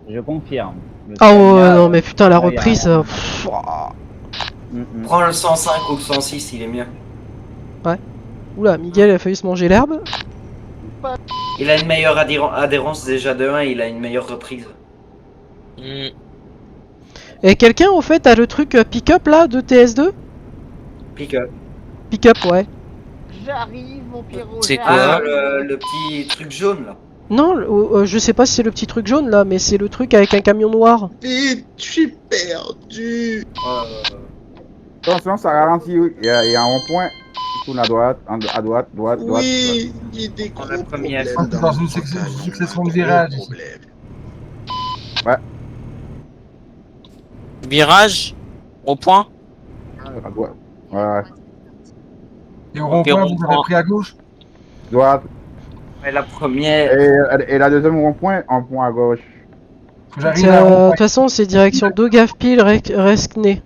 je confirme. Le Ah ouais, Scania, non, mais putain, la là, il y a reprise. rien. Prends le 105 ou le 106, il est mieux. Ouais. Oula, Miguel a failli se manger l'herbe. Il a une meilleure adhérence déjà de 1, il a une meilleure reprise. Et quelqu'un, au fait, a le truc pick-up là de TS2? Pick-up. Pick-up, ouais. J'arrive, mon Pierrot. C'est Ah, quoi? le petit truc jaune là. Non, je sais pas si c'est le petit truc jaune là, mais c'est le truc avec un camion noir. Et je suis perdu. Attention, ça ralentit. Oui. Il y a un rond-point. Il tourne à droite, droite. Oui, il y a des gros problèmes Dans une succession de virages ici. Ouais. Virage? Au point? À droite. Ouais. Et au rond-point, vous avez pris à gauche? Droite. Et la première. Et la deuxième rond-point, en point à gauche. De toute façon, c'est direction Dogavpil, Reskne.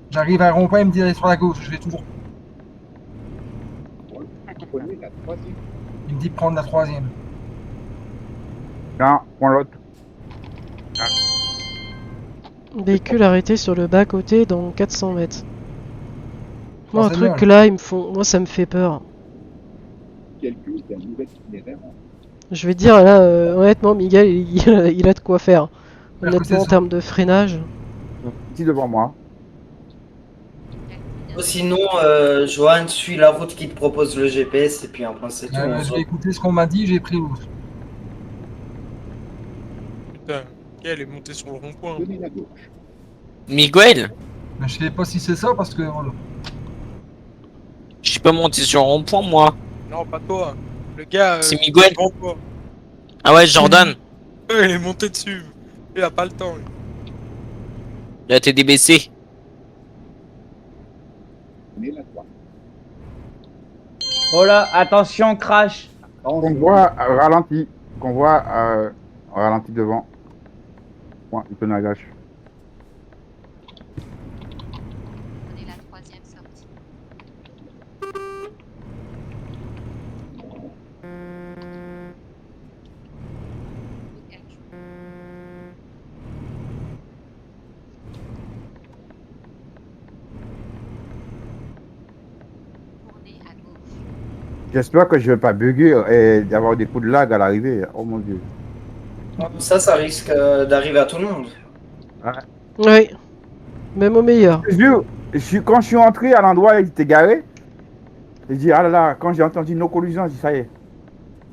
J'arrive à un rond-point, il me dit d'aller sur la gauche. Je vais toujours. Il me dit de prendre la troisième. Non, prends l'autre. Véhicule arrêté sur le bas-côté dans 400 mètres. Moi, un c'est truc bien. là, ils me font. Moi, ça me fait peur. Je vais te dire, là, honnêtement, Miguel, il a de quoi faire. c'est Honnêtement, en ça. termes de freinage. Petit devant moi. Sinon, Johan, suis la route qui te propose le GPS et puis après c'est tout. on J'ai s'en- écouté ce qu'on m'a dit, j'ai pris l'autre. Putain, elle est montée sur le rond-point. Miguel, Mais je sais pas si c'est ça parce que voilà. je suis pas monté sur le rond-point, moi. Non, pas toi. Le gars. C'est Miguel. devant toi. Ah ouais, Jordan. Ouais, il est monté dessus. Il a pas le temps. lui. La TDBC. Oh là, attention, crash. Convoi ralenti. Convoi ralenti devant. Point, il peut à gauche. On est la troisième sortie. Tournez à gauche. J'espère que je vais pas bugger et d'avoir des coups de lag à l'arrivée. Oh mon dieu. Ça risque d'arriver à tout le monde. Oui. Même au meilleur. Quand je suis entré à l'endroit où il était garé, j'ai dit, ah là là, quand j'ai entendu nos collisions, j'ai dit, ça y est.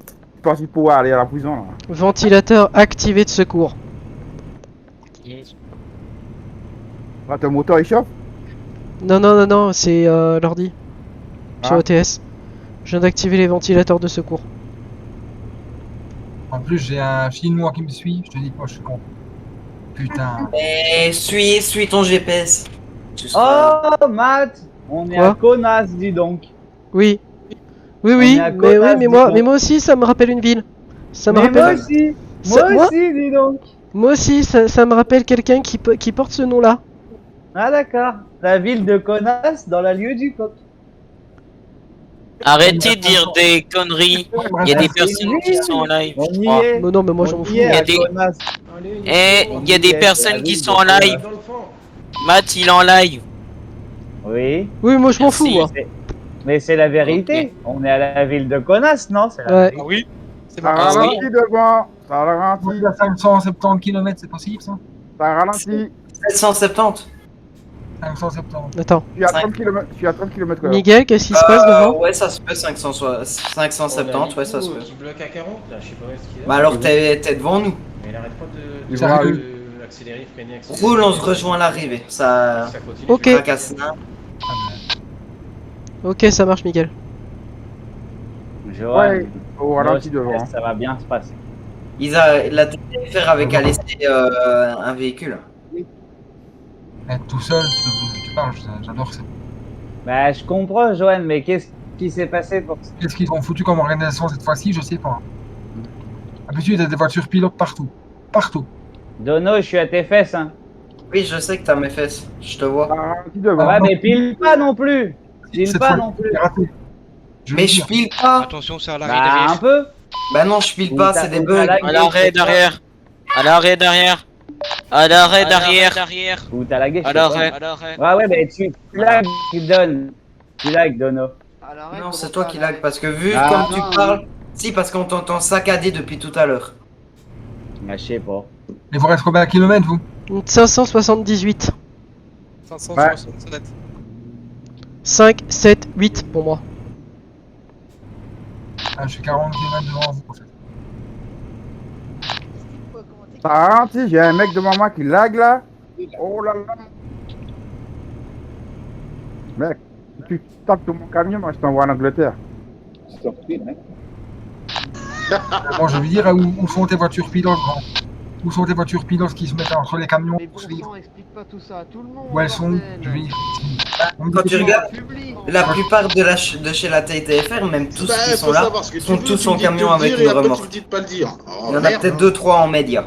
Je suis parti pour aller à la prison là. Ventilateur activé de secours. Ah, ton moteur il chauffe? Non, c'est l'ordi. Sur Ah. OTS. Je viens d'activer les ventilateurs de secours. En plus, j'ai un chinois qui me suit, je te dis pas, je suis con. Putain. Et suis ton GPS. Tu Oh, seras- Matt, on est Quoi à Connasse, dis donc. Oui. Oui, On oui, est à mais, Connasse, oui, dis mais donc. moi aussi, ça me rappelle une ville. Ça me Mais moi rappelle. aussi, Ça- moi aussi, dis donc. Moi aussi, ça me rappelle quelqu'un qui porte ce nom-là. Ah d'accord, la ville de Connasse dans la lieu du coq. Arrêtez de dire des conneries. Il y a des personnes qui sont en live. On je y crois. est. Mais non, mais moi j'en On fous. y est Il y a à des- Connasse. Eh, il y a des personnes qui sont en live. Matt, il est en live. Oui. Oui, moi je m'en fous, moi. Mais c'est la vérité. On est à la ville de Connasse, non? C'est la Ouais. vérité. Ah oui. C'est Ça marrant. ralentit devant. Ça ralentit. Il y a 570 km, c'est possible ça? Ça ralentit. 770. 570. Attends. Je suis à 30 km/h. Miguel, qu'est-ce qui se passe devant? Ouais, ça se peut, 570, ouais, ça se peut. Qui bloque à 40 là, je sais pas où est-ce qu'il est. Bah alors t'es devant nous. Mais il arrête pas Il de va accélérer, freiner, accélérer. Roule, on se rejoint à l'arrivée. Ça Ça continue. Ok. fracasse rien. Ok, ça marche, Miguel. Johan, Ouais, au ralenti no stress, devant. ça va bien se passer. La TTFR avec à laisser un véhicule. Être tout seul, tu parles, j'adore ça. Bah, je comprends, Johan, mais qu'est-ce qui s'est passé pour ça? Qu'est-ce qu'ils ont foutu comme organisation cette fois-ci? Je sais pas. D'habitude, il y a des voitures pilotes partout. Partout. Dono, je suis à tes fesses, hein. Oui, je sais que t'as mes fesses. Je te vois. Ça ralentit devant. Ouais, mais pile pas non plus. Pile Cette pas fois, non plus. c'est raté. Je Mais veux je dire. file pas. Attention, c'est à l'arrêt Bah, un derrière. peu. Bah non, je file Ou pas, t'as- c'est des ou bugs. t'as la À l'arrêt derrière. À l'arrêt derrière. À l'arrêt derrière. Ou t'as la gueule. À l'arrêt. Ouais, mais tu lag, donne. Tu lag, Dono. À l'arrêt, Non, comment c'est ça, toi à qui l'arrêt lag parce que vu Ah, comme non. tu parles. Si, parce qu'on t'entend saccader depuis tout à l'heure. Ah, je sais pas. Il vous reste combien de kilomètres, vous? 578. 567. 5, 7, 8 pour moi. Ah, je suis 40 km devant vous, en fait. Ça ralentit. J'ai un mec devant moi qui lag là. Oh là là. Mec, si tu tapes sur mon camion, moi je t'envoie en Angleterre. Bon, je veux dire, où sont tes voitures pilotes, grand? Où sont tes voitures pilotes qui se mettent entre les camions Mais pour bon suivre? sang, explique pas tout ça à tout le monde. Où elles sont? bordel. Je veux dire. Quand tu regardes Public. la plupart de chez la TTFR, même tous Bah, qui faut sont là, savoir ce que tu sont veux, tous tu en me dis de camion te avec dire et une après, remorque. tu me dis de pas le dire. Oh, Il y en a merde, peut-être hein. 2-3 en média.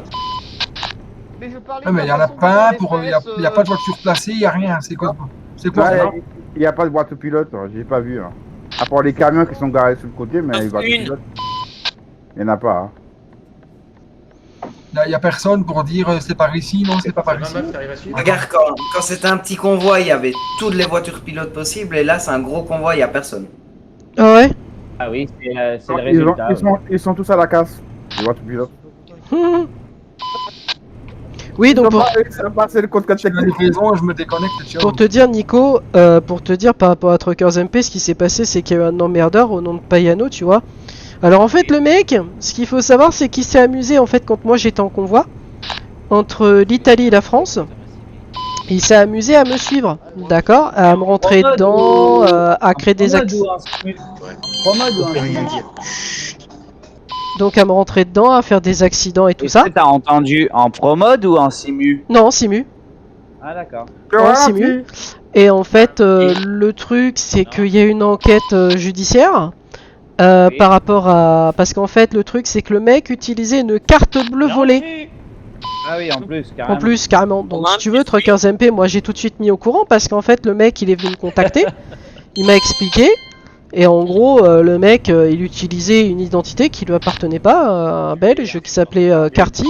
Mais je parlais Ouais, mais il y en a pas pour. Il y a pas de voiture placée, il y a rien. C'est quoi? C'est quoi ça? Il n'y a pas de voiture pilote, hein, j'ai pas vu. Hein. À part les camions qui sont garés sur le côté, mais les voitures Une. pilotes, il n'y en a pas. Hein. Il y a personne pour dire c'est par ici, non, c'est pas par ici. Regarde, quand c'était un petit convoi, il y avait toutes les voitures pilotes possibles, et là, c'est un gros convoi, il n'y a personne. Ah ouais? Ah oui, c'est le Ils, résultat. ils sont tous à la casse. Je vois tout pilote. Oui, donc pour, passer le code Je me livraison, je me déconnecte. Ciao. pour te dire, Nico, pour te dire par rapport à Truckers MP, ce qui s'est passé, c'est qu'il y a eu un emmerdeur au nom de Payano, tu vois. Alors en fait, le mec, ce qu'il faut savoir, c'est qu'il s'est amusé en fait quand moi j'étais en convoi entre l'Italie et la France. Il s'est amusé à me suivre, d'accord, à me rentrer dedans, à créer des accès. Donc à me rentrer dedans, à faire des accidents et tout ça. T'as entendu en pro-mode ou en simu? Non, en simu. Ah d'accord. En simu. Et en fait, le truc, c'est qu'il y a une enquête judiciaire par rapport à... Parce qu'en fait, le truc, c'est que le mec utilisait une carte bleue volée. Ah oui, en plus, carrément. En plus, carrément. Donc si tu veux, Truckers MP, moi j'ai tout de suite mis au courant parce qu'en fait, le mec, il est venu me contacter. Il m'a expliqué. Et en gros, le mec, il utilisait une identité qui lui appartenait pas, un belge qui s'appelait Carty.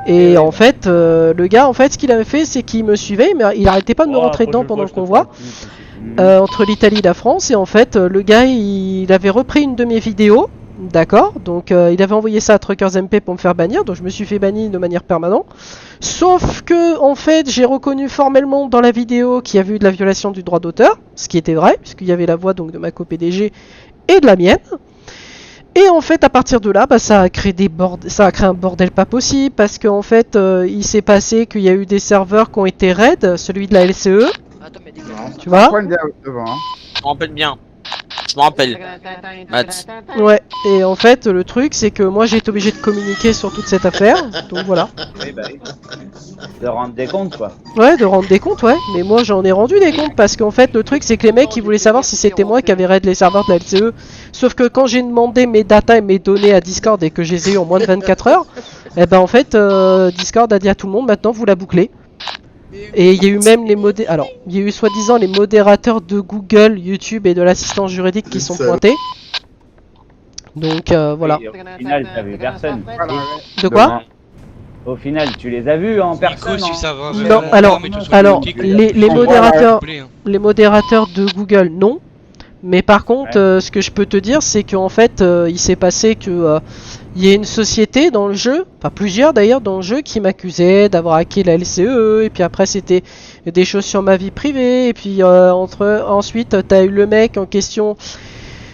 Et en fait, le gars, en fait, ce qu'il avait fait, c'est qu'il me suivait, mais il arrêtait pas de me rentrer dedans pendant le convoi, entre l'Italie et la France. Et en fait, le gars, il avait repris une de mes vidéos, d'accord. Donc, il avait envoyé ça à Truckers MP pour me faire bannir. Donc, je me suis fait bannir de manière permanente. Sauf que, en fait, j'ai reconnu formellement dans la vidéo qu'il y avait eu de la violation du droit d'auteur, ce qui était vrai, puisqu'il y avait la voix donc de ma co-PDG et de la mienne. Et en fait, à partir de là, bah, ça a créé un bordel pas possible, parce qu'en fait, il s'est passé qu'il y a eu des serveurs qui ont été raids, celui de la LCE. Tu vois? Je me rappelle bien. Je me rappelle. Matt. Ouais, et en fait, le truc, c'est que moi j'ai été obligé de communiquer sur toute cette affaire, donc voilà. Oui, bah oui. De rendre des comptes, quoi. Ouais, de rendre des comptes, ouais, mais moi j'en ai rendu des comptes parce qu'en fait, le truc, c'est que les mecs ils voulaient savoir si c'était moi qui avais raid les serveurs de la LCE. Sauf que quand j'ai demandé mes datas et mes données à Discord et que je les ai eu en moins de 24 heures, et ben en fait, Discord a dit à tout le monde maintenant vous la bouclez. Et il y a eu même les alors, il y a eu soi-disant les modérateurs de Google, YouTube et de l'assistance juridique qui sont pointés. Donc voilà. Et au final, t'as vu personne. De quoi? Au final, tu les as vus en personne. Non, alors les modérateurs de Google, non. Mais par contre, ce que je peux te dire, c'est qu'en fait, il s'est passé que il y a une société dans le jeu, enfin plusieurs d'ailleurs dans le jeu, qui m'accusaient d'avoir hacké la LCE, et puis après c'était des choses sur ma vie privée, et puis ensuite t'as eu le mec en question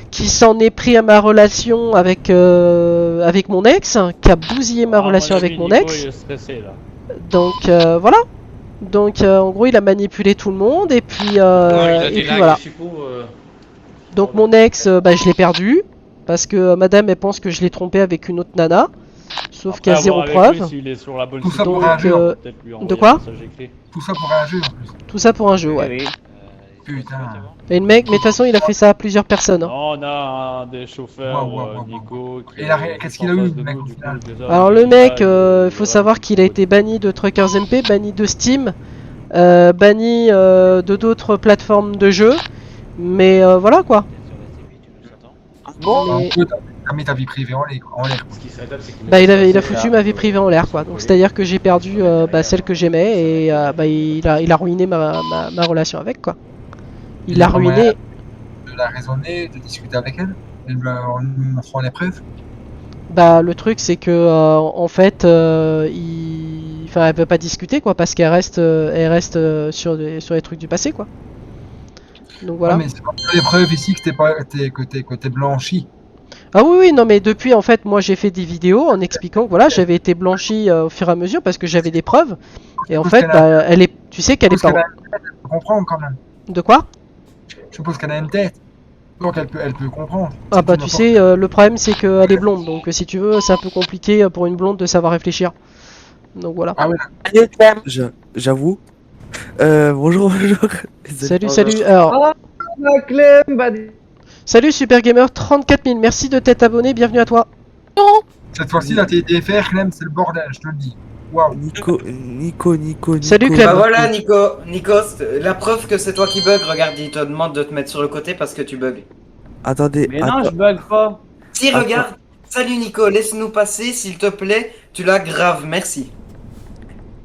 qui s'en est pris à ma relation avec mon ex, qui a bousillé ma relation avec mon ex. Donc voilà. Donc en gros il a manipulé tout le monde, et puis voilà. Donc mon ex, bah, je l'ai perdu. Parce que madame elle pense que je l'ai trompé avec une autre nana. Sauf qu'il y a zéro preuve. Tout ça pour un jeu. De quoi? Tout ça pour un jeu en plus. Tout ça pour un jeu, ouais. Putain. Et le mec, mais de toute façon il a fait ça à plusieurs personnes. Hein. On a un des chauffeurs, Nico. Et qu'est-ce qu'il a eu le mec au final? Alors le mec, il faut savoir qu'il a été banni de Truckers MP, banni de Steam, banni de d'autres plateformes de jeux. Mais voilà quoi. Bon, t'as mis ta vie privée en l'air. Bah il a foutu ma vie privée en l'air quoi. Donc c'est à dire que j'ai perdu celle que j'aimais et bah il a ruiné ma relation avec quoi. Il a ruiné. De la raisonner, de discuter avec elle, en lui montrant les preuves. Bah le truc c'est que en fait elle veut pas discuter quoi parce qu'elle reste sur les trucs du passé quoi. Donc voilà. Ouais, mais c'est pas les preuves ici que t'es blanchi. Ah oui, non mais depuis en fait moi j'ai fait des vidéos en expliquant que voilà j'avais été blanchi au fur et à mesure parce que j'avais des preuves et en fait bah, tu sais qu'elle est pas... Elle peut comprendre quand même. De quoi? Je suppose qu'elle a une tête. Donc elle peut comprendre. Ah bah tu sais le problème c'est qu'elle est blonde donc si tu veux c'est un peu compliqué pour une blonde de savoir réfléchir. Donc voilà. Ah ouais. J'avoue. Bonjour. Salut. Alors... Salut Super Gamer 34 000, merci de t'être abonné, bienvenue à toi. Cette fois-ci la TDFR, Clem, c'est le bordel, je te le dis. Waouh. Nico. Salut Clem. Bah voilà Nico, la preuve que c'est toi qui bug, regarde, il te demande de te mettre sur le côté parce que tu bugs. Attendez. Mais non, je bug pas. Si, regarde. Salut Nico, laisse-nous passer, s'il te plaît, tu l'as grave, merci.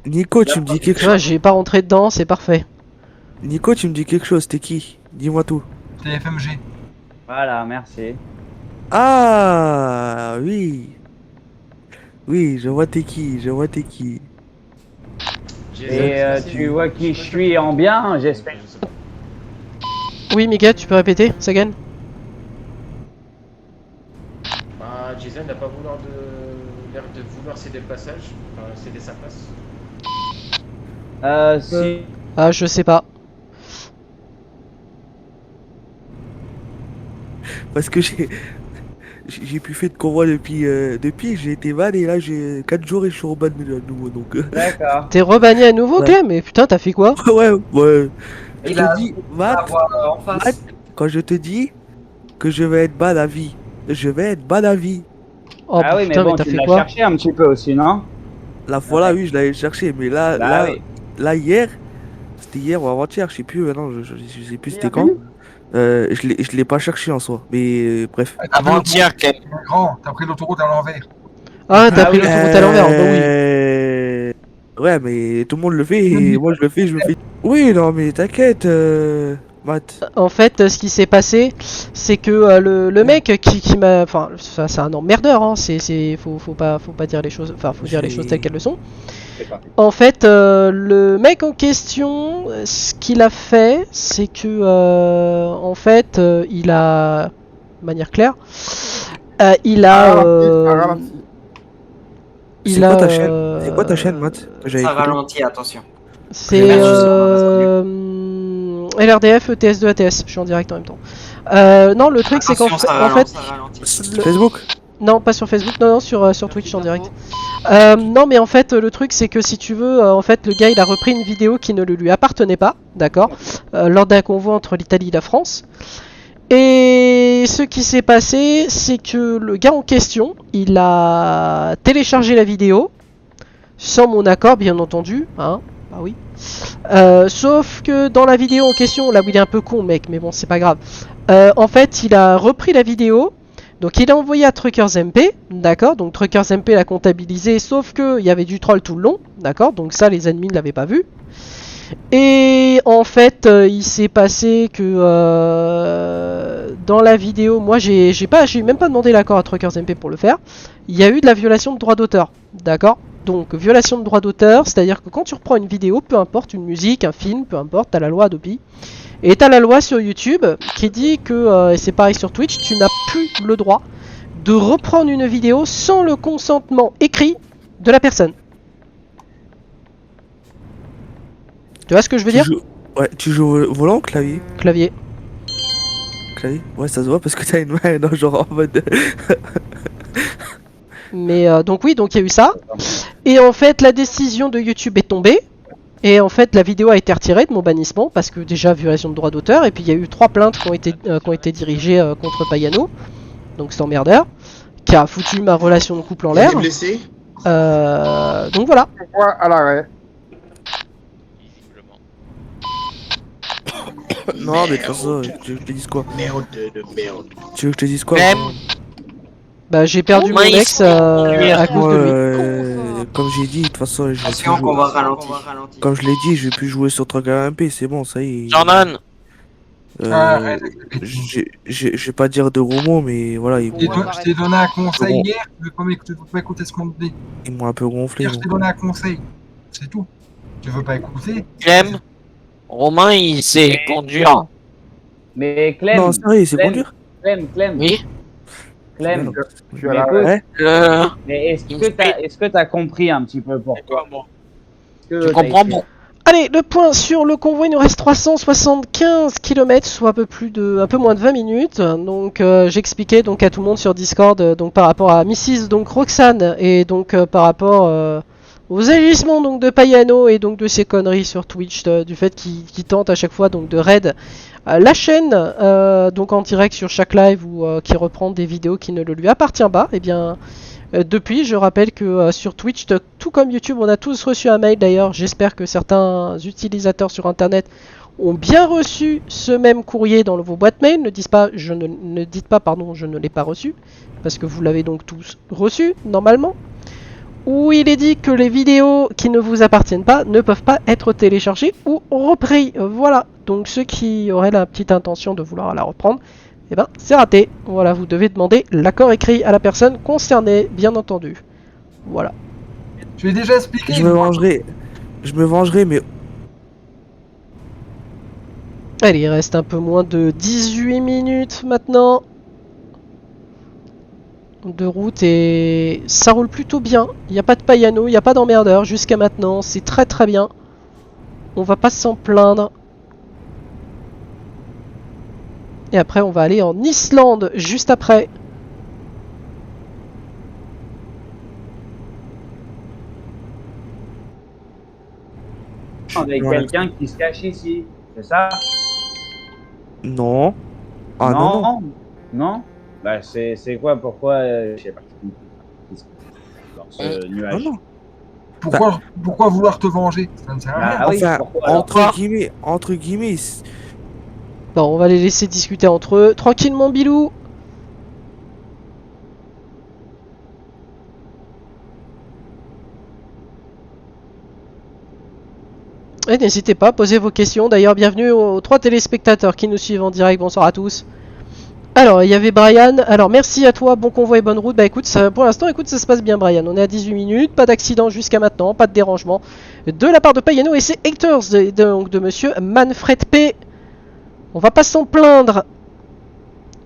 Nico, tu me dis quelque chose. Ouais, j'ai pas rentré dedans, c'est parfait. Nico, tu me dis quelque chose, t'es qui? Dis-moi tout. T'es FMG. Voilà, merci. Ah oui. Oui, je vois t'es qui, je vois t'es qui. Et tu vois qui je suis en bien, j'espère. Oui, Miguel, tu peux répéter, Sagan? Bah, Jason n'a pas l'air de vouloir céder le passage, enfin céder sa place. Si. Ah, je sais pas. Parce que j'ai plus fait de convoi depuis j'ai été ban et là j'ai 4 jours et je suis rebanné à nouveau donc. D'accord. T'es rebanni à nouveau, Ouais. Clem? Mais putain, t'as fait quoi? Ouais, ouais. Je Il a te dis, Matt, en face. Matt, quand je te dis que je vais être ban à vie, je vais être ban à vie. Oh Ah oui, mais putain, bon, mais t'as tu fait l'as quoi? cherché un petit peu aussi, non? La fois là, oui, je l'avais cherché, mais là, Bah oui. là hier, c'était hier ou avant-hier, je sais plus, non, je sais plus c'était quand. Je l'ai pas cherché en soi, mais bref. Avant-hier, Clem. Grand, t'as pris l'autoroute à l'envers. Ah, t'as pris l'autoroute à l'envers, bah oui. Ouais, mais tout le monde le fait et moi je le fais, je me fais. Oui, non, mais t'inquiète, Matt. En fait, ce qui s'est passé, c'est que le mec qui m'a... Enfin, ça, c'est un emmerdeur, hein. Faut pas dire les choses... Enfin, faut dire les choses telles qu'elles le sont. En fait, le mec en question, ce qu'il a fait, c'est que... en fait, il a... De manière claire... il a... C'est quoi ta chaîne? C'est quoi ta chaîne, Matt? Ça ralentit, attention. C'est LRDF, ETS2, ATS. Je suis en direct en même temps. Non, le truc c'est qu'en fait, Facebook? Non, pas sur Facebook, non, sur Twitch en direct. Non, mais en fait, le truc c'est que si tu veux, en fait, le gars il a repris une vidéo qui ne lui appartenait pas, d'accord, lors d'un convoi entre l'Italie et la France. Et ce qui s'est passé, c'est que le gars en question, il a téléchargé la vidéo, sans mon accord bien entendu, hein, bah oui. Sauf que dans la vidéo en question, là où il est un peu con mec, mais bon c'est pas grave. En fait il a repris la vidéo, donc il a envoyé à Truckers MP, d'accord, donc Truckers MP l'a comptabilisé, sauf que il y avait du troll tout le long, d'accord, donc ça les ennemis ne l'avaient pas vu. Et en fait, il s'est passé que dans la vidéo, moi j'ai même pas demandé l'accord à Truckers MP pour le faire. Il y a eu de la violation de droit d'auteur, d'accord. Donc violation de droit d'auteur, c'est-à-dire que quand tu reprends une vidéo, peu importe une musique, un film, peu importe, t'as la loi Adobe. Et t'as la loi sur YouTube qui dit que, et c'est pareil sur Twitch, tu n'as plus le droit de reprendre une vidéo sans le consentement écrit de la personne. Tu vois ce que je veux dire? Ouais, tu joues au volant ou clavier? Clavier. Clavier? Ouais, ça se voit parce que t'as une main dans genre en mode. Mais donc oui, donc il y a eu ça. Et en fait, la décision de YouTube est tombée. Et en fait, la vidéo a été retirée de mon bannissement parce que déjà violation de droit d'auteur. Et puis il y a eu 3 plaintes qui ont été dirigées contre Payano, donc cet emmerdeur, qui a foutu ma relation de couple en l'air. Donc voilà. Pourquoi à l'arrêt? Non, mais de toute façon, tu veux que je te dise quoi? Merde de merde. Tu veux que je te dise quoi? Bah, j'ai perdu mon ex à cause de lui. Comme j'ai dit, de toute façon, je vais plus Attention qu'on jouer. va ralentir. Comme je l'ai dit, je vais plus jouer sur Trucker MP, c'est bon, ça y est. Jordan. Je vais pas dire de gros mots, mais voilà. Je t'ai donné un conseil hier, tu veux pas écouter ce qu'on te dit. Ils m'ont un peu gonflé. Hier, je t'ai donné un conseil, c'est tout. Tu veux pas écouter? Clem, Romain il sait conduire. Mais Clem. Non, sérieux, il sait conduire? Clem. Oui. Clem. Tu vas là, Mais est-ce que t'as compris un petit peu pourquoi? Tu comprends bon. Allez, le point sur le convoi, il nous reste 375 km, soit un peu moins de 20 minutes. Donc j'expliquais donc à tout le monde sur Discord donc par rapport à Mrs. donc Roxane et donc par rapport aux agissements donc de Payano et donc de ses conneries sur Twitch, du fait qu'il tente à chaque fois donc de raid la chaîne donc en direct sur chaque live ou qui reprend des vidéos qui ne le lui appartient pas. Et bien depuis, je rappelle que sur Twitch, tout comme YouTube, on a tous reçu un mail d'ailleurs. J'espère que certains utilisateurs sur internet ont bien reçu ce même courrier dans vos boîtes mail. Ne dites pas, je ne l'ai pas reçu, parce que vous l'avez donc tous reçu normalement. Où il est dit que les vidéos qui ne vous appartiennent pas ne peuvent pas être téléchargées ou reprises. Voilà, donc ceux qui auraient la petite intention de vouloir la reprendre, eh ben c'est raté. Voilà, vous devez demander l'accord écrit à la personne concernée, bien entendu. Voilà. Je l'ai déjà expliqué. Je me vengerai, mais Allez, il reste un peu moins de 18 minutes maintenant de route et ça roule plutôt bien. Il n'y a pas de paillano, il n'y a pas d'emmerdeur jusqu'à maintenant. C'est très très bien. On va pas s'en plaindre. Et après, on va aller en Islande juste après. Avec quelqu'un qui se cache ici, c'est ça? non. Ah non. Non. Bah c'est quoi? Pourquoi je sais pas. Dans ce nuage. Non. Pourquoi vouloir te venger? Ça ne sert à rien. Ah oui, Enfin, pourquoi, alors? entre guillemets. Bon, on va les laisser discuter entre eux. Tranquille, mon bilou. Et n'hésitez pas, posez vos questions. D'ailleurs, bienvenue aux 3 téléspectateurs qui nous suivent en direct. Bonsoir à tous. Alors, il y avait Brian. Alors, merci à toi. Bon convoi et bonne route. Bah écoute, pour l'instant, écoute, ça se passe bien, Brian. On est à 18 minutes. Pas d'accident jusqu'à maintenant. Pas de dérangement de la part de Payano. Et c'est Haters donc de monsieur Manfred P. On va pas s'en plaindre.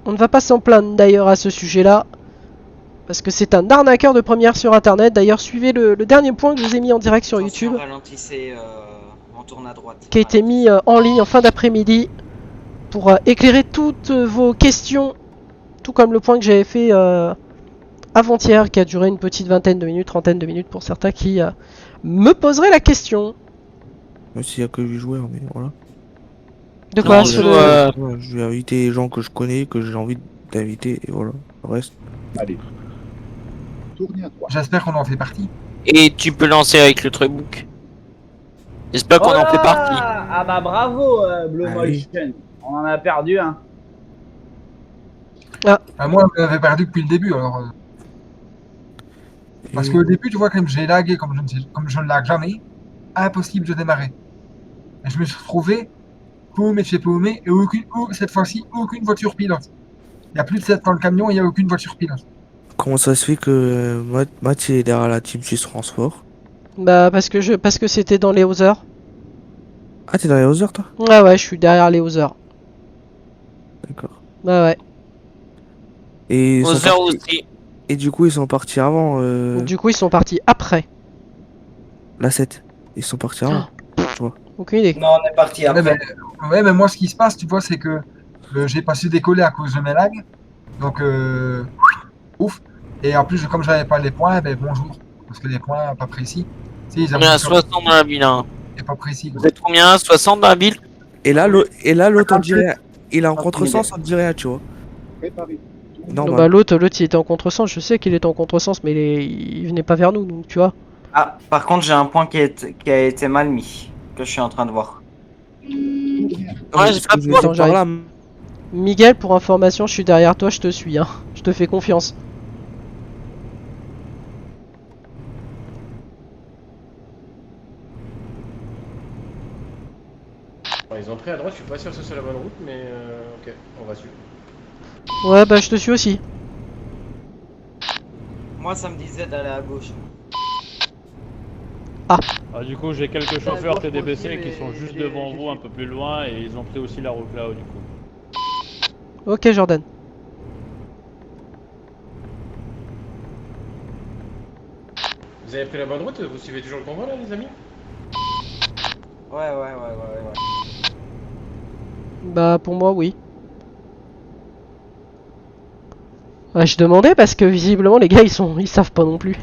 On ne va pas s'en plaindre d'ailleurs à ce sujet-là. Parce que c'est un arnaqueur de première sur internet. D'ailleurs, suivez le dernier point que je vous ai mis en direct sur YouTube. Ralentissez, on tourne à droite. Qui a été mis en ligne en fin d'après-midi. Pour éclairer toutes vos questions. Tout comme le point que j'avais fait avant-hier. Qui a duré une petite vingtaine de minutes, trentaine de minutes pour certains qui me poseraient la question. Même s'il n'y a que 8 joueurs, mais voilà. De quoi je vais inviter les gens que je connais, que j'ai envie d'inviter, et voilà. Le reste. Allez. J'espère qu'on en fait partie. Et tu peux lancer avec le trucbook. J'espère qu'on en fait partie. Ah bah bravo, Blue Motion. On en a perdu un. Moi, on avait perdu depuis le début, alors. Parce qu'au début, tu vois, comme j'ai lagué, comme je ne lag jamais, impossible de démarrer. Et je me suis retrouvé paumé chez paumé, et cette fois-ci, aucune voiture pilote. Il n'y a plus de 7 dans le camion, il n'y a aucune voiture pilote. Comment ça se fait que Matt est derrière la team Suisse Transport? Bah parce que c'était dans les Hauser. Ah, t'es dans les Hauser, toi? Ouais, je suis derrière les Hauser. D'accord. Ouais. Et Hauser aussi. Et du coup, ils sont partis avant. Du coup, ils sont partis après. La 7. Ils sont partis avant. Tu vois. Aucune idée. Non, on est parti après. Ouais, mais moi, ce qui se passe, tu vois, c'est que j'ai pas su décoller à cause de mes lags. Donc, ouf. Et en plus, comme j'avais pas les points, ben bonjour. Parce que les points, pas précis. On est à 60 dans la ville. Hein. C'est pas précis. Vous êtes combien? 60 dans la ville? Et là, l'autre, on dirait. Il est en contresens, on dirait rien, tu vois. Non, bah l'autre il était en contresens. Je sais qu'il était en contresens, mais il venait pas vers nous, donc tu vois. Ah, par contre, j'ai un point qui a été mal mis, que je suis en train de voir. Ouais, j'ai pas de Attends, j'arrive. Miguel, pour information, je suis derrière toi, je te suis, hein. Je te fais confiance. Ils ont pris à droite, je suis pas sûr que ce soit la bonne route, mais ok, on va suivre. Ouais, bah je te suis aussi. Moi, ça me disait d'aller à gauche. Ah, du coup, j'ai quelques chauffeurs TDBC qui sont juste devant vous, un peu plus loin, et ils ont pris aussi la route là-haut, du coup. Ok, Jordan. Vous avez pris la bonne route? Vous suivez toujours le convoi là, les amis? Ouais. Bah pour moi oui. Ouais, je demandais parce que visiblement les gars ils savent pas non plus.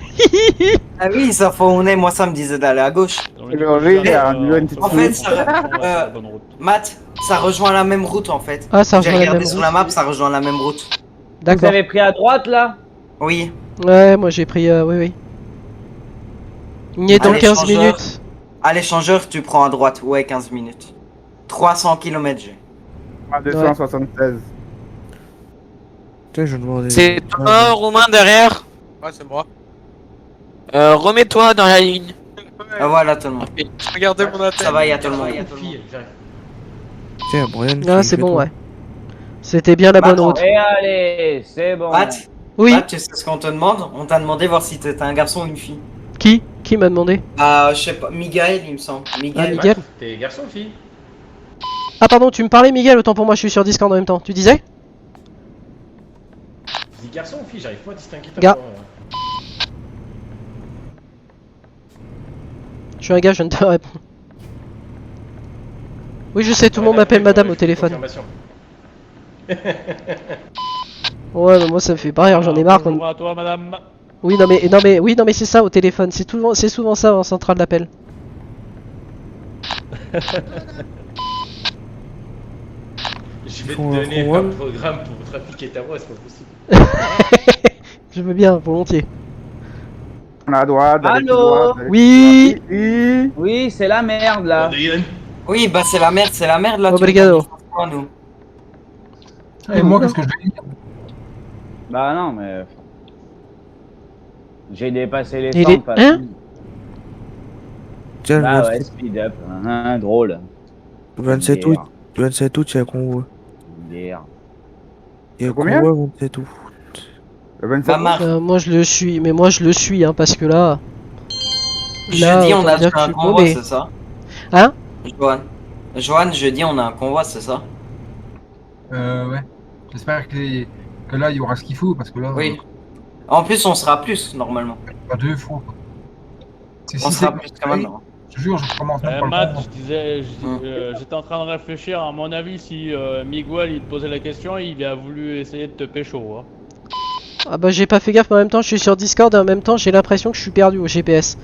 Ah oui, ils savent où on est, moi ça me disait d'aller à gauche. En fait, Matt, ça rejoint la même route en fait. Ah, ça rejoint J'ai la regardé même sur route. la map, ça rejoint la même route. D'accord. Vous avez pris à droite là? Oui. Ouais, moi j'ai pris oui. Il est dans 15 minutes. À l'échangeur, tu prends à droite, ouais, 15 minutes. 300 km j'ai. 276. C'est toi, Romain, derrière? Ouais, c'est moi. Remets-toi dans la ligne. Ah voilà, tout le monde. Regardez mon atteinte. Ça va, il y a tout le monde. Tiens, Brian. Ah, c'est bon, ouais. C'était bien la bonne route. Et allez, c'est bon. Matt, Oui. Matt, tu sais ce qu'on te demande? On t'a demandé voir si t'étais un garçon ou une fille. Qui m'a demandé? Je sais pas, Miguel, il me semble. Miguel. Miguel. T'es garçon ou fille? Ah pardon, tu me parlais Miguel, autant pour moi, je suis sur Discord en même temps. Tu disais? Je dis garçon ou fille, j'arrive pas à distinguer ta Gars. voix. Je suis un gars, je viens de te répondre. Oui, je sais, tout le monde m'appelle madame au téléphone. Confirmation. Ouais, mais moi ça me fait pas rire, j'en ai marre. Bonjour à toi, madame. Oui, non mais c'est ça au téléphone, c'est souvent ça en centrale d'appel. Je vais te Font un donner gros un rôle. programme pour trafiquer ta voix, c'est pas possible. Je veux bien, volontiers. On a à droite, allez tout Allô? droit, allez Oui. tout droit. Oui. Oui, c'est la merde là. Oui, bah c'est la merde là. Obrigado. Nous. Et moi, qu'est-ce que je vais dire? Bah non, mais. J'ai dépassé les Il 100 est- pas hein fini. Tiens, Bah le ouais, speed up. Drôle. 27 août, 27 août, il y a un convoi. Bière. Il y a un Combien? convoi 27 août. Le 27 moi je le suis, mais moi je le suis, hein, parce que là. Jeudi, on autant a dire que je un suis convoi, paumé. c'est ça? Hein? Johan, jeudi, on a un convoi, c'est ça? Ouais. J'espère que là, il y aura ce qu'il faut, parce que là... Oui. En plus, on sera plus, normalement. Pas 2 fois. Quoi. On sera plus quand même. Je te jure, je commence même pas le Matt, comprendre. j'étais en train de réfléchir. À mon avis, si Miguel il te posait la question, il a voulu essayer de te pécho. Hein. Ah bah j'ai pas fait gaffe, mais en même temps je suis sur Discord et en même temps j'ai l'impression que je suis perdu au GPS.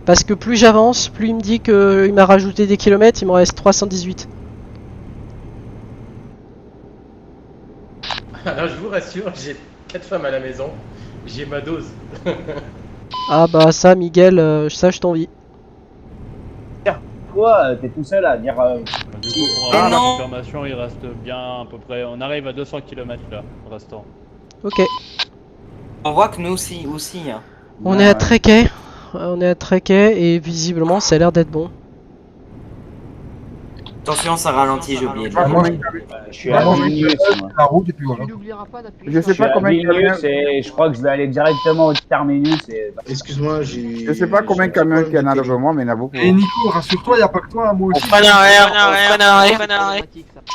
Parce que plus j'avance, plus il me dit qu'il m'a rajouté des kilomètres, il me reste 318. Alors je vous rassure, j'ai 4 femmes à la maison, j'ai ma dose. Ah bah ça Miguel, ça je t'envie. Toi, t'es tout seul à dire. Du coup, pour avoir la confirmation, il reste bien à peu près. On arrive à 200 km là, pour l'instant. Ok. On voit que nous aussi. Hein. On est à Trequet. On est à Trequet et visiblement ça a l'air d'être bon. Attention, ça ralentit, j'ai oublié de Ah, moi, Je suis à Vilnius, moi. La route et puis voilà. Je sais Je suis pas à combien de Vilnius camions. et je crois que je vais aller directement au terminus. Et... Excuse-moi, j'ai. Je sais pas combien de camions qu'il y en a devant moi, mais il y en a beaucoup. Et Nico, rassure-toi, il n'y a pas que toi, moi aussi. Je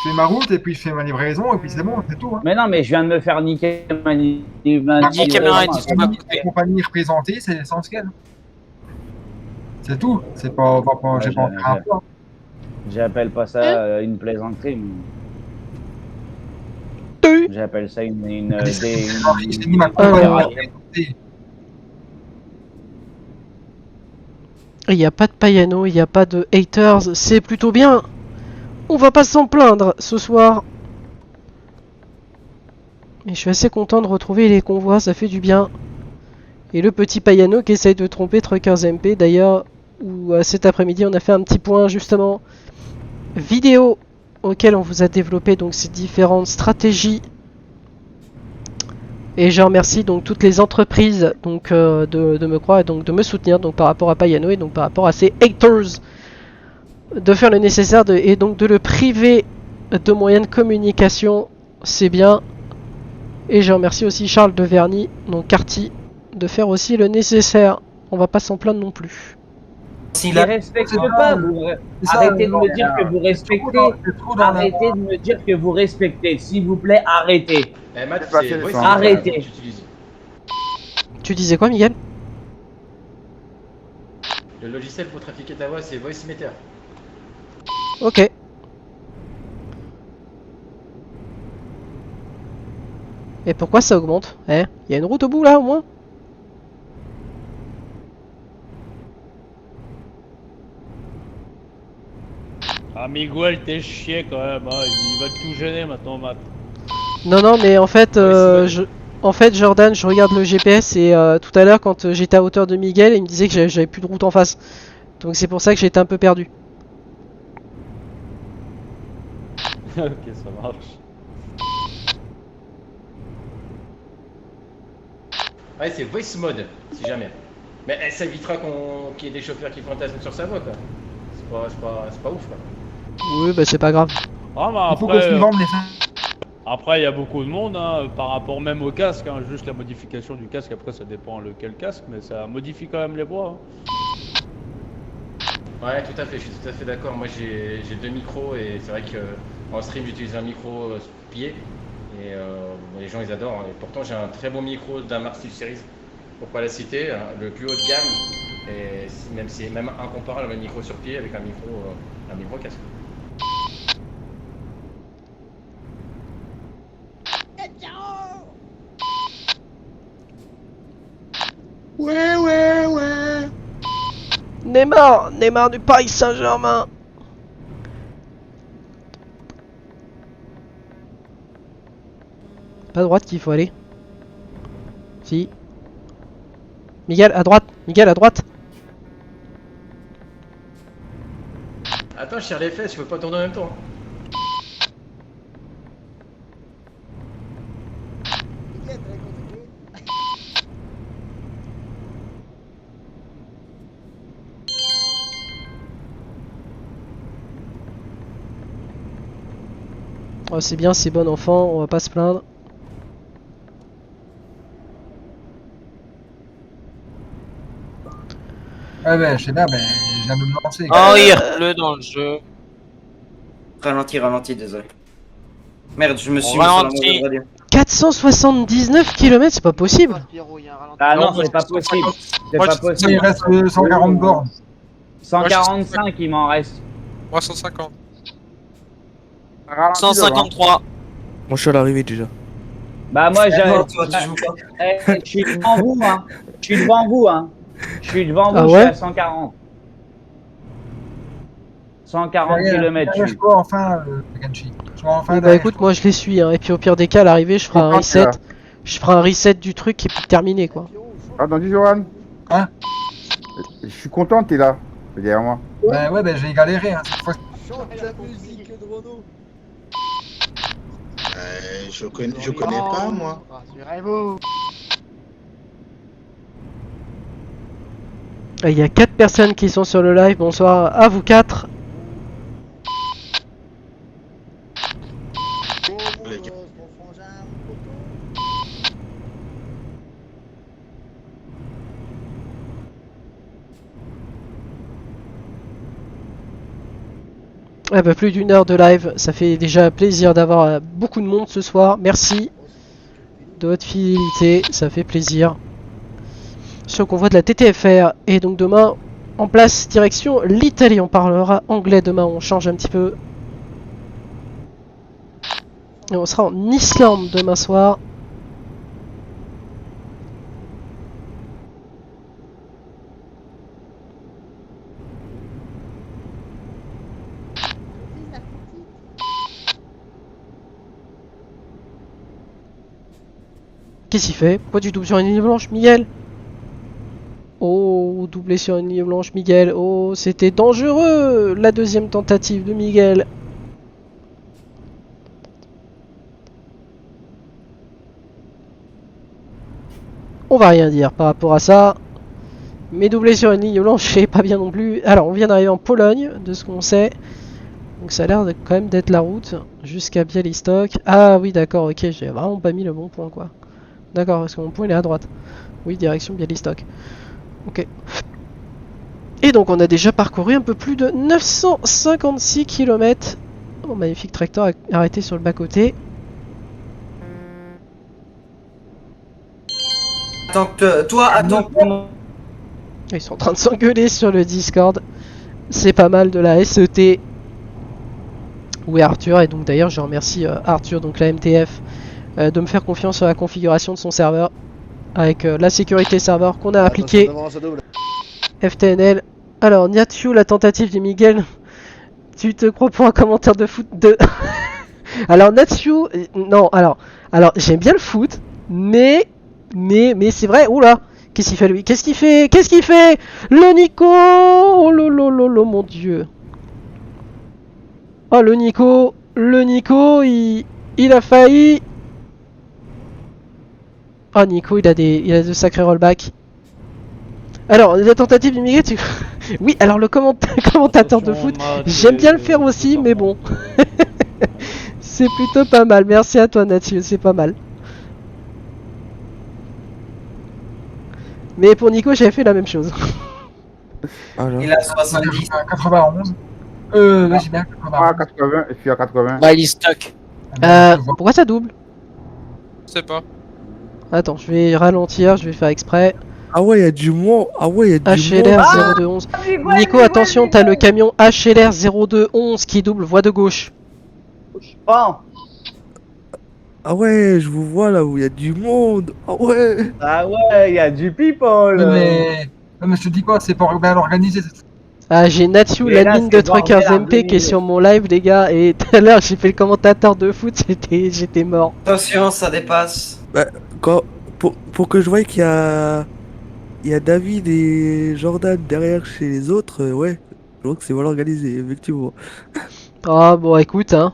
fais ma route et puis je fais ma livraison et puis c'est bon, c'est tout. Hein. Mais non, mais je viens de me faire niquer ma La compagnie représentée, c'est l'essentiel. C'est tout. C'est pas, j'ai pas envie de faire un point. J'appelle pas ça une plaisanterie. J'appelle ça une Il n'y a pas de Payano, il n'y a pas de haters, c'est plutôt bien. On va pas s'en plaindre ce soir. Et je suis assez content de retrouver les convois, ça fait du bien. Et le petit Payano qui essaye de tromper Truckers MP, d'ailleurs, où cet après-midi on a fait un petit point justement vidéo auquel on vous a développé donc ces différentes stratégies. Et je remercie donc toutes les entreprises donc de me croire et donc de me soutenir donc par rapport à Payano et donc par rapport à ces haters, de faire le nécessaire et donc de le priver de moyens de communication, c'est bien. Et je remercie aussi Charles de Verny, donc Carty, de faire aussi le nécessaire. On va pas s'en plaindre non plus. S'il respecte pas, arrêtez de me dire que vous respectez. Arrêtez de me dire que vous respectez. S'il vous plaît, arrêtez. Eh, Matt, Arrêtez. Tu disais quoi, Miguel? Le logiciel pour trafiquer ta voix, c'est VoiceMeter. Ok. Et pourquoi ça augmente? Hein? Il y a une route au bout là au moins? Ah, Miguel, t'es chier quand même. Hein. Il va tout gêner maintenant, Matt. Non, non, mais en fait, Jordan, je regarde le GPS et tout à l'heure, quand j'étais à hauteur de Miguel, il me disait que j'avais plus de route en face. Donc c'est pour ça que j'étais un peu perdu. Ok, ça marche. Ouais, c'est voice mode, si jamais. Mais ça évitera qu'il y ait des chauffeurs qui fantasment sur sa voix, quoi. C'est pas ouf, quoi. Oui, bah c'est pas grave. Ah, mais Il faut que je après, lui vende les Après, il y a beaucoup de monde hein, par rapport même au casque. Hein, juste la modification du casque, après ça dépend lequel casque, mais ça modifie quand même les voix. Hein. Ouais, tout à fait, je suis tout à fait d'accord. Moi j'ai 2 micros et c'est vrai que en stream j'utilise un micro pied et les gens ils adorent. Et pourtant j'ai un très bon micro d'un Mark Steel Series, pour pas la citer, hein, le plus haut de gamme et même si même incomparable à un micro sur pied avec un micro casque. Ouais. Neymar du Paris Saint-Germain. Pas à droite qu'il faut aller. Si. Miguel, à droite. Attends, je tire les fesses, je peux pas tourner en même temps. Oh, c'est bien, c'est bon enfant, on va pas se plaindre. Ouais, je sais bien, mais je viens de me lancer. Oh, il le dans le jeu. Ralentis, désolé. Merde, je me suis On mis sur la ralentit. mauvaise radio. 479 km, c'est pas possible. Ah non, c'est pas possible. C'est Moi, pas je- possible. Il reste 140 bornes. 145, il m'en reste. Moi 150. 153. Moi je suis à l'arrivée déjà. Bah moi Non, toi, tu joues pas. je suis devant vous hein. Je suis devant vous hein. Je suis devant vous, Ah je suis ouais à 140. 140 km. Je vois enfin, Ganchi. Je vois enfin. Bon, bah écoute, moi je les suis, hein. Et puis au pire des cas, à l'arrivée, je ferai un reset. Je ferai un reset du truc et puis terminé quoi. Attends, Johan. Hein? Je suis content que t'es là, derrière moi. Bah ouais, bah j'ai galéré hein, cette fois. Chante la musique de Renault. Je connais pas, moi. Rassurez-vous. Il y a 4 personnes qui sont sur le live. Bonsoir à vous 4. Ah bah plus d'1 heure de live, ça fait déjà plaisir d'avoir beaucoup de monde ce soir. Merci de votre fidélité, ça fait plaisir. Sur le convoi de la TTFR et donc demain en place direction l'Italie. On parlera anglais demain, on change un petit peu. Et on sera en Islande demain soir. Qu'est-ce qu'il fait? Pourquoi tu doubles sur une ligne blanche, Miguel? Oh, doublé sur une ligne blanche, Miguel. Oh, c'était dangereux, la deuxième tentative de Miguel. On va rien dire par rapport à ça. Mais doublé sur une ligne blanche, c'est pas bien non plus. Alors, on vient d'arriver en Pologne, de ce qu'on sait. Donc ça a l'air quand même d'être la route jusqu'à Białystok. Ah oui, d'accord, ok, j'ai vraiment pas mis le bon point, quoi. D'accord, parce que mon point il est à droite. Oui, direction Białystok. Ok. Et donc on a déjà parcouru un peu plus de 956 km. Oh, magnifique tracteur arrêté sur le bas-côté. Attends, toi, attends. Ils sont en train de s'engueuler sur le Discord. C'est pas mal de la SET. Où est Arthur? Et donc d'ailleurs je remercie Arthur, donc la MTF, de me faire confiance sur la configuration de son serveur. Avec la sécurité serveur qu'on a appliquée. FTNL. Alors, Niatsu, la tentative de Miguel. Tu te crois pour un commentaire de foot de... Alors, Natsu... Non, alors j'aime bien le foot. Mais c'est vrai... Oula. Qu'est-ce qu'il fait, lui? Qu'est-ce qu'il fait? Qu'est-ce qu'il fait? Le Nico! Oh lolo, mon dieu. Oh, le Nico, il a failli. Oh, Nico, il a de sacrés rollbacks. Alors, la tentative du Miguel, oui, alors le commentateur de foot, j'aime bien le faire aussi, mais bon. C'est plutôt pas mal. Merci à toi, Nathieu. C'est pas mal. Mais pour Nico, j'avais fait la même chose. Il a 70. 91. Vas-y bien, 91. Ah, 80, et puis à 80. Bah, il est stock. Pourquoi ça double? Je sais pas. Attends, je vais ralentir, je vais faire exprès. Ah ouais, il y a du monde. Ah ouais, il y a du HLR monde. 0211. Nico, attention, t'as le camion HLR 0211 qui double voie de gauche. Bon. Ah ouais, je vous vois là où il y a du monde. Ah ouais. Ah ouais, il y a du people. Mais je te dis quoi, c'est pas bien organisé. Ah, j'ai Nathiou, Mais là, l'admin c'est de Truckers bordel, MP qui est sur mon live, les gars. Et tout à l'heure, j'ai fait le commentateur de foot, j'étais mort. Attention, ça dépasse. Bah, pour que je voie qu'il y a David et Jordan derrière chez les autres, ouais, je vois que c'est mal organisé, effectivement. Ah, bon, écoute, hein.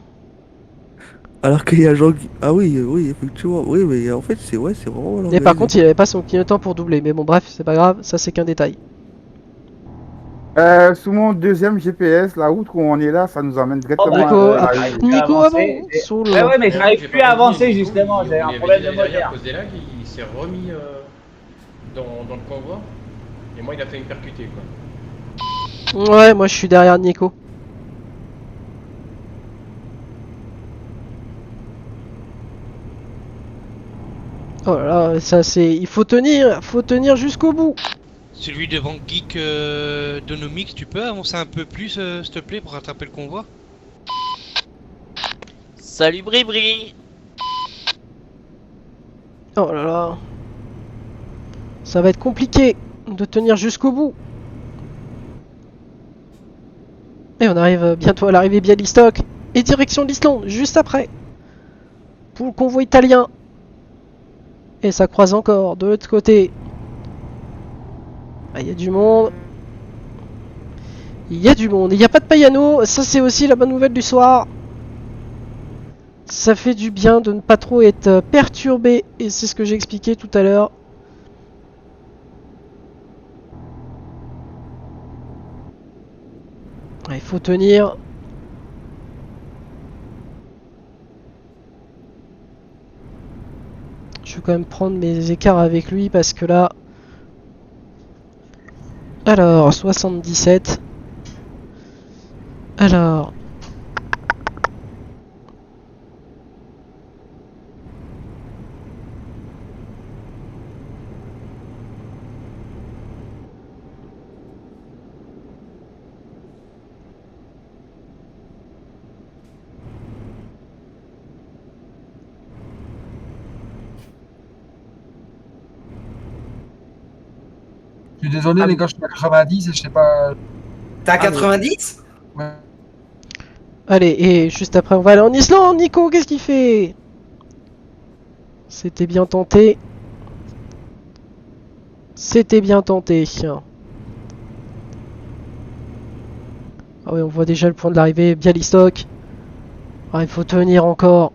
Alors qu'il y a Jean... Ah oui, effectivement, oui, mais en fait, c'est vraiment mal organisé. Et par contre, il avait pas son clignotant pour doubler. Mais bon, bref, c'est pas grave, ça c'est qu'un détail. Sous mon deuxième GPS, la route où on est là, ça nous emmène directement Nico, avant. Ouais, mais j'arrive plus à avancer justement, j'ai un problème de moteur. À cause des lags, il s'est remis dans le convoi. Et moi, il a fait une percutée, quoi. Ouais, moi je suis derrière Nico. Oh là là, ça c'est... Il faut tenir jusqu'au bout. Celui devant Geek Donomix, tu peux avancer un peu plus, s'il te plaît, pour rattraper le convoi? Salut Bribri. Oh là là. Ça va être compliqué de tenir jusqu'au bout. Et on arrive bientôt à l'arrivée Bialystok. Et direction l'Islande, juste après. Pour le convoi italien. Et ça croise encore de l'autre côté. Ah, il y a du monde. Il y a du monde. Il n'y a pas de Payano. Ça, c'est aussi la bonne nouvelle du soir. Ça fait du bien de ne pas trop être perturbé. Et c'est ce que j'ai expliqué tout à l'heure. Il faut tenir. Je vais quand même prendre mes écarts avec lui parce que là... Alors, 77. Alors... Je suis désolé les gars, je suis à 90 et je sais pas... T'es à 90? Ouais. Allez, et juste après on va aller en Islande. Nico, qu'est-ce qu'il fait? C'était bien tenté. C'était bien tenté. Ah oui, on voit déjà le point de l'arrivée, Bialystok. Ah, il faut tenir encore.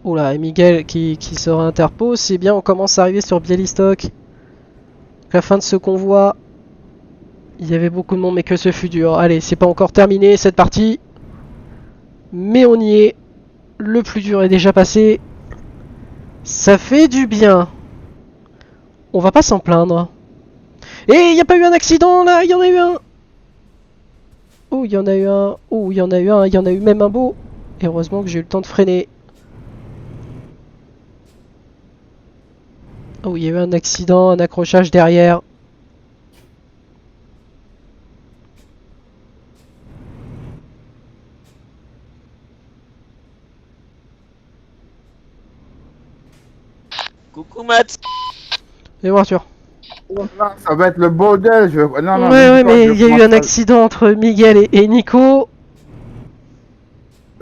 Oula, et Miguel qui se réinterpose, c'est bien, on commence à arriver sur Bialystok. La fin de ce convoi. Il y avait beaucoup de monde, mais que ce fut dur. Allez, c'est pas encore terminé cette partie. Mais on y est. Le plus dur est déjà passé. Ça fait du bien. On va pas s'en plaindre. Et il n'y a pas eu un accident là, il y en a eu un. Oh, il y en a eu un. Oh, il y en a eu un, il y en a eu même un beau. Et heureusement que j'ai eu le temps de freiner. Oh, il y a eu un accident, un accrochage derrière. Coucou Matt. Et bon, Arthur. Ça va être le bordel. Ouais, mais il y a eu un accident entre Miguel et Nico.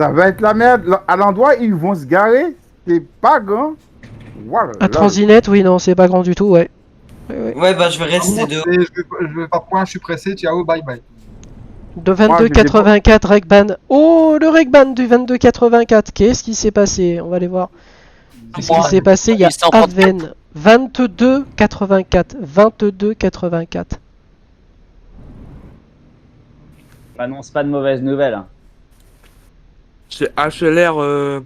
Ça va être la merde. À l'endroit où ils vont se garer, c'est pas grand. Voilà, À Transinet, oui, non, c'est pas grand du tout, ouais. Ouais, bah je vais rester dehors. Je vais pas point, je suis pressé, ciao, bye bye. De 22,84 Regban. Oh, le Regban du 22,84. Qu'est-ce qui s'est passé? On va aller voir. Qu'est-ce qui s'est passé? Il y a Aven. 22,84. 22,84. Annonce pas de mauvaises nouvelles. Hein. C'est HLR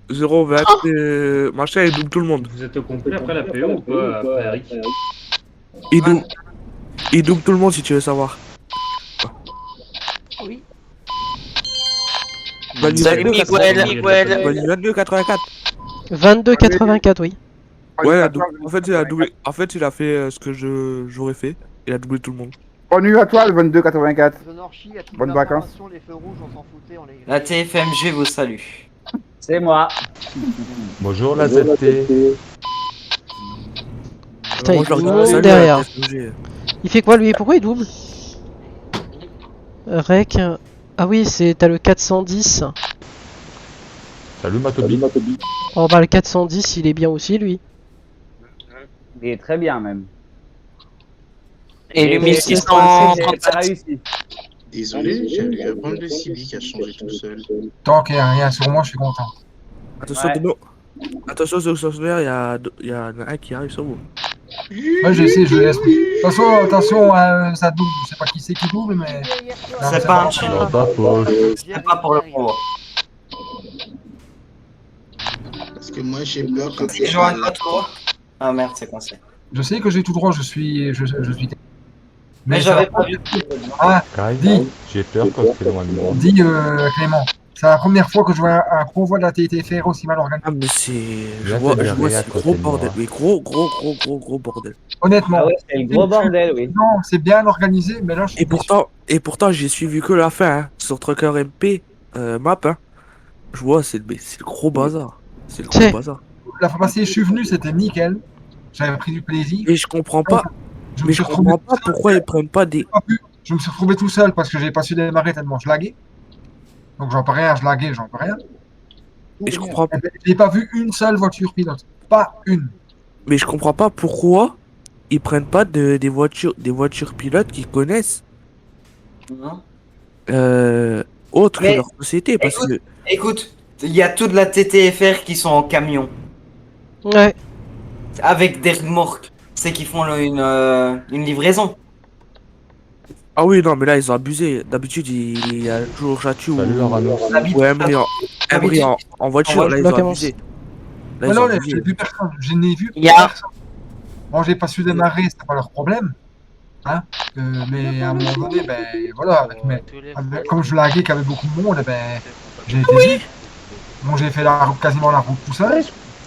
0,20 machin, il double tout le monde. Vous êtes au complet après la PO ou pas, après Eric? Il double tout le monde si tu veux savoir. Oui. Salut Miguel. 22,84. 22,84, oui. Ouais, en fait, il a fait ce que j'aurais fait. Il a doublé tout le monde. Bonne nuit à toi, le 22,84. Bonnes vacances. Les feux rouges, on s'en foutait, on les... La TFMG vous salue. C'est moi. Bonjour la ZT. Putain, il double derrière. Il fait quoi lui? Pourquoi il double? Rec. Ah oui, t'as le 410. Salut Matobi. Oh bah le 410, il est bien aussi lui. Il est très bien même. Et le 1637. Désolé, j'ai eu un problème de CB qui a changé tout seul. Tant qu'il n'y a rien sur moi, je suis content. Attention, Dino. Attention, sur le stationnaire, il y a un qui arrive sur vous. Ouais, je sais, je laisse. Attention, ça double. Je sais pas qui c'est qui double, mais. C'est pas un chinois. C'est pas pour le pro. Parce que moi j'ai peur quand c'est Johan Cotro. Ah merde, c'est coincé. Je sais que j'ai tout droit, je suis. Mais j'avais pas vu. Ah, dis. J'ai peur quand c'est loin de moi. Dis Clément. C'est la première fois que je vois un convoi de la TTFR aussi mal organisé. Ah mais c'est... Je vois c'est gros bordel, oui, gros bordel. Honnêtement. Ah ouais, c'est le gros bordel, oui. Non, c'est bien organisé, mais là je suis pourtant j'ai suivi que la fin, hein, sur Trucker MP, map, hein. Je vois, c'est le gros bazar. C'est le gros bazar. La fois passée, je suis venu, c'était nickel. J'avais pris du plaisir. Et je comprends pas. Je comprends pas pourquoi ils prennent pas des... Je me suis retrouvé tout seul parce que j'ai pas su démarrer tellement je laguais. Donc j'en peux rien, je laguais, j'en peux rien. Et je comprends pas. J'ai pas vu une seule voiture pilote. Pas une. Mais je comprends pas pourquoi ils prennent pas des voitures pilotes qu'ils connaissent. Autre que leur société. Parce que... Écoute, il y a toute la TTFR qui sont en camion. Ouais. Avec des remorques. C'est qu'ils font une livraison. Ah oui, non, mais là, ils ont abusé. D'habitude, il y a toujours Chatu ou Emery en voiture. Là, ils ont abusé. Là, non, j'ai vu personne. Je n'ai vu personne. Bon, j'ai pas su démarrer, c'est pas leur problème. Hein mais à un moment donné, ben voilà. Comme je laguais qu'il y avait beaucoup de monde, ben j'ai été vite. Bon, j'ai fait quasiment la route tout seul.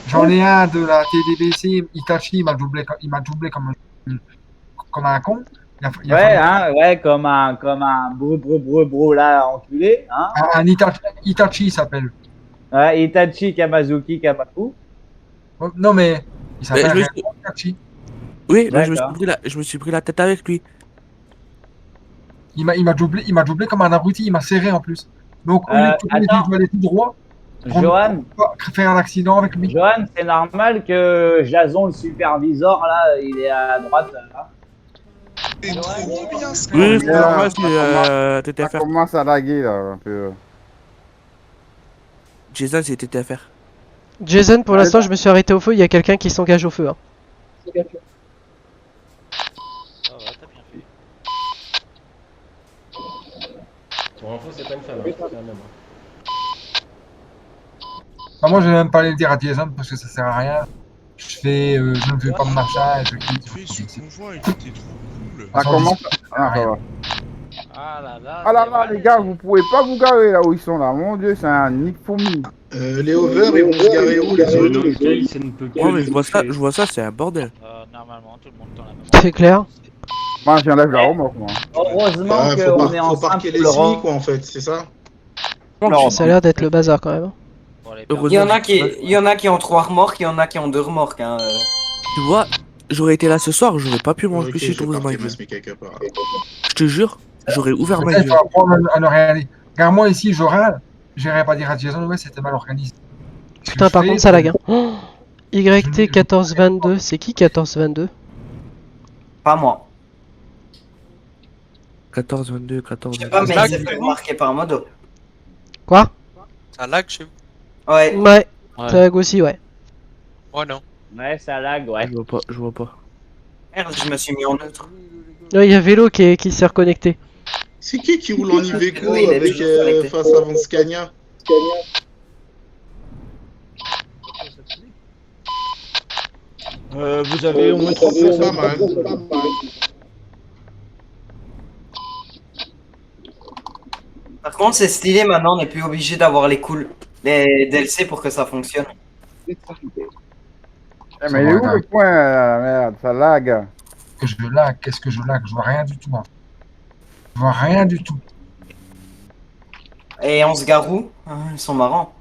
J'en ai un de la TDBC, Itachi, il m'a doublé comme un con. Ouais, comme un bro là, enculé, hein. Un Itachi, il s'appelle. Ouais, Itachi Kamazuki Kamaku. Oh, non, mais il s'appelle Itachi. Oui, mais je me suis pris la tête avec lui. Il m'a doublé comme un abruti, il m'a serré en plus. Donc, au lieu de aller tout droit, Johan, faire un accident avec lui. Johan, c'est normal que Jason, le superviseur, là, il est à droite, là. C'est trop bien ce Oui, c'est normal si TTFR. Ça commence à laguer là un peu. Jason, c'est TTFR. Jason, pour l'instant, je me suis arrêté au feu, il y a quelqu'un qui s'engage au feu. Hein. Pour info, c'est pas une femme, c'est un homme. Enfin, moi, je vais même pas aller le dire à Jason parce que ça sert à rien. Je ne fais pas de machin et je quitte. Ah, comment ça va. Ah là là, les gars, vous pouvez pas vous garer là où ils sont là. Mon dieu, c'est un nid fourmi. Les overs, ils vont se garer où les autres? Ouais, mais je vois ça, c'est un bordel. Normalement, tout le monde dans la même. C'est clair. Moi, j'enlève la remorque, moi. Heureusement qu'on est en faut parquer les SMI, quoi, en fait, c'est ça? Ça a l'air d'être le bazar quand même. Il y en a qui ont 3 remorques, il y en a qui ont 2 remorques. Hein. Tu vois, j'aurais été là ce soir, j'aurais pas pu manger chez tout ma gueule. Je te jure, j'aurais ouvert ma gueule. Il faut apprendre à ne rien aller. Car moi ici, je râle, j'irai pas dire à Jason, ouais, c'était mal organisé. Putain, par contre, ça lag. Hein. Oh YT 1422, c'est qui 1422? Pas moi. 14, 22, 14. Je sais pas, mais lag, il s'est fait remarquer par modo. Quoi? Ça lag chez vous? Ouais. Ouais. Ça lag aussi, ouais. Oh non. Ouais, ça lag, ouais. Je vois pas. Merde, je me suis mis en neutre. Il y a Vélo qui s'est reconnecté. C'est qui roule en Iveco Oui, il est avec toujours connecté. face avant Scania? Vous avez au moins 3 pas mal. Par contre, c'est stylé maintenant, on n'est plus obligé d'avoir les DLC pour que ça fonctionne. Eh, mais il est où le point merde, ça lag. Que je lag, qu'est-ce que je lag? Je vois rien du tout. Hein. Je vois rien du tout. Et on se gare où? Ah, ils sont marrants.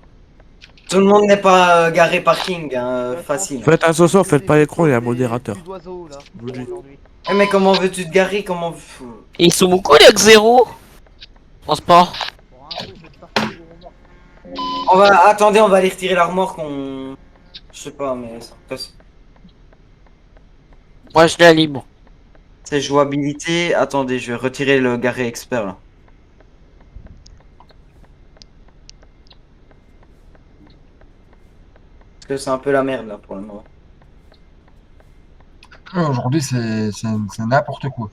Tout le monde n'est pas garé parking, hein, facile. Faites attention, faites pas l'écran, il y a un modérateur. Je vous le dis. Eh, mais comment veux-tu te garer? Comment... Ils sont beaucoup les Xero. Transport. Attendez, on va aller retirer la remorque, on... Je sais pas, mais... ça passe. Moi je la libre. C'est jouabilité... Attendez, je vais retirer le garé expert, là. Parce que c'est un peu la merde, là, pour le moment. Aujourd'hui, c'est n'importe quoi.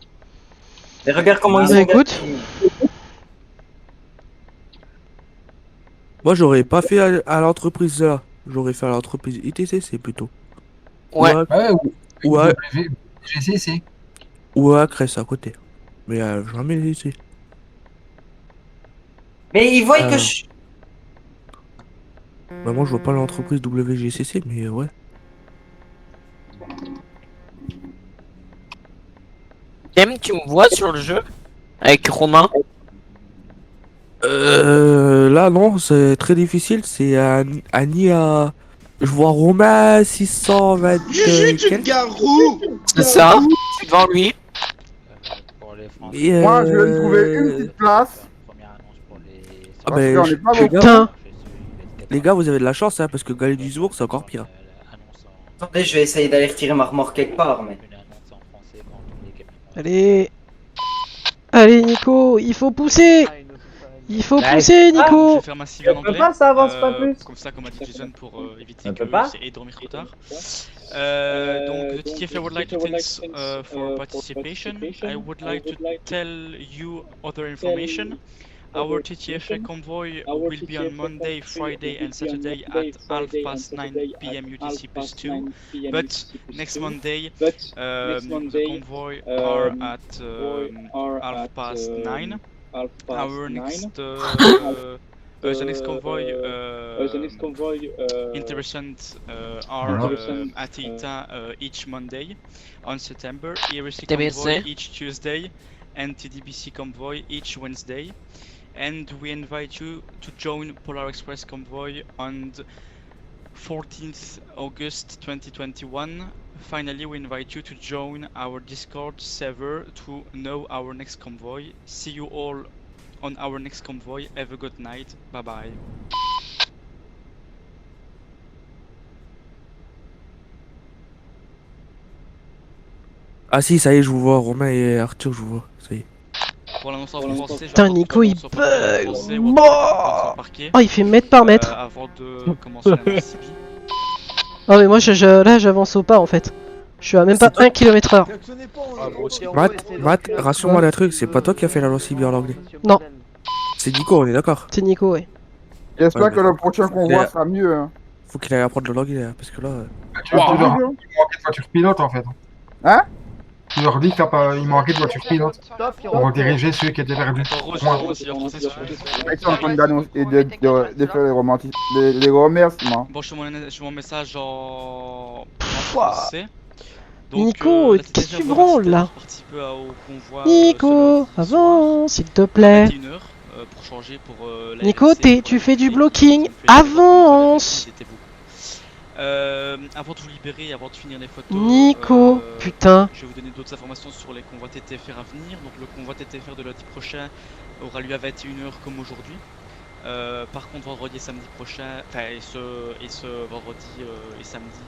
Et regarde comment ils Bah, ont... écoute. Moi, j'aurais pas fait à l'entreprise là. J'aurais fait à l'entreprise ITCC plutôt. Ouais. Ou à GCC. Ou à Cress à côté. Mais jamais ici. Mais ils voient que je... Bah moi je vois pas l'entreprise WGCC mais ouais. Tim, tu me vois sur le jeu? Avec Romain? Là non, c'est très difficile, c'est Annie à... Je vois Romain 620... Juju, tu te gares où? C'est ça? C'est devant lui. Et Moi, je vais me trouver une petite place. Ah Parce qu'on est pas les beaucoup. gars, les gars, vous avez de la chance, hein, parce que Galet du Zour, c'est encore pire. Attendez, je vais essayer d'aller retirer ma remorque quelque part, mais... Allez. Allez, Nico, il faut pousser. Il faut pousser, Nico. Je vais faire ma CV en anglais. ça avance pas plus. Comme ça, comme a dit Jason, pour éviter On que peut pas et dormir trop tard. Donc, the TTFA would like to thanks for participation. I would like to tell you other information. Our TTFA convoy will be on Monday, Friday and Saturday at 9:30 PM UTC plus 2. But next Monday, the convoy are at 9:30. Our next the next convoy interested are at ITA each Monday on September, ERC convoy each Tuesday, and TDBC convoy each Wednesday. And we invite you to join Polar Express convoy on the 14th August 2021. Finally, we invite you to join our Discord server to know our next convoy. See you all on our next convoy. Have a good night. Bye bye. Ah si, ça y est, je vous vois, Romain et Arthur, je vous vois, ça y est. Pour l'annoncer en français, Putain, Nico il bug. Oh, il fait mètre par mètre. Avant de commencer la CB. Oh, mais moi là j'avance au pas en fait. Je suis à même pas 1 km/h. Matt, rassure-moi d'un truc, c'est pas toi qui as fait la loi CB en anglais. Non. C'est Nico, on est d'accord. C'est Nico, ouais. J'espère Ouais, que le prochain convoi sera mieux. Hein. Faut qu'il aille apprendre le l'anglais, hein, parce que là... Il manquait de voiture pilote en fait. Hein? Tu leur dis qu'il manquait de voiture pilote pour rediriger ceux qui étaient perdus. Ils sont en train d'annoncer et de faire les remerciements. Bon, je fais mon message en français. Donc, Nico, qu'est-ce que tu branles là? Nico, avance s'il te plaît. Pour changer pour la Nico, LLC, tu fais du blocking, avance. Avant de vous libérer, avant de finir les photos, Nico, putain. je vais vous donner d'autres informations sur les convois TTFR à venir. Donc le convoi TTFR de lundi prochain aura lieu à 21h comme aujourd'hui. Par contre, vendredi et samedi prochain, enfin et ce vendredi et samedi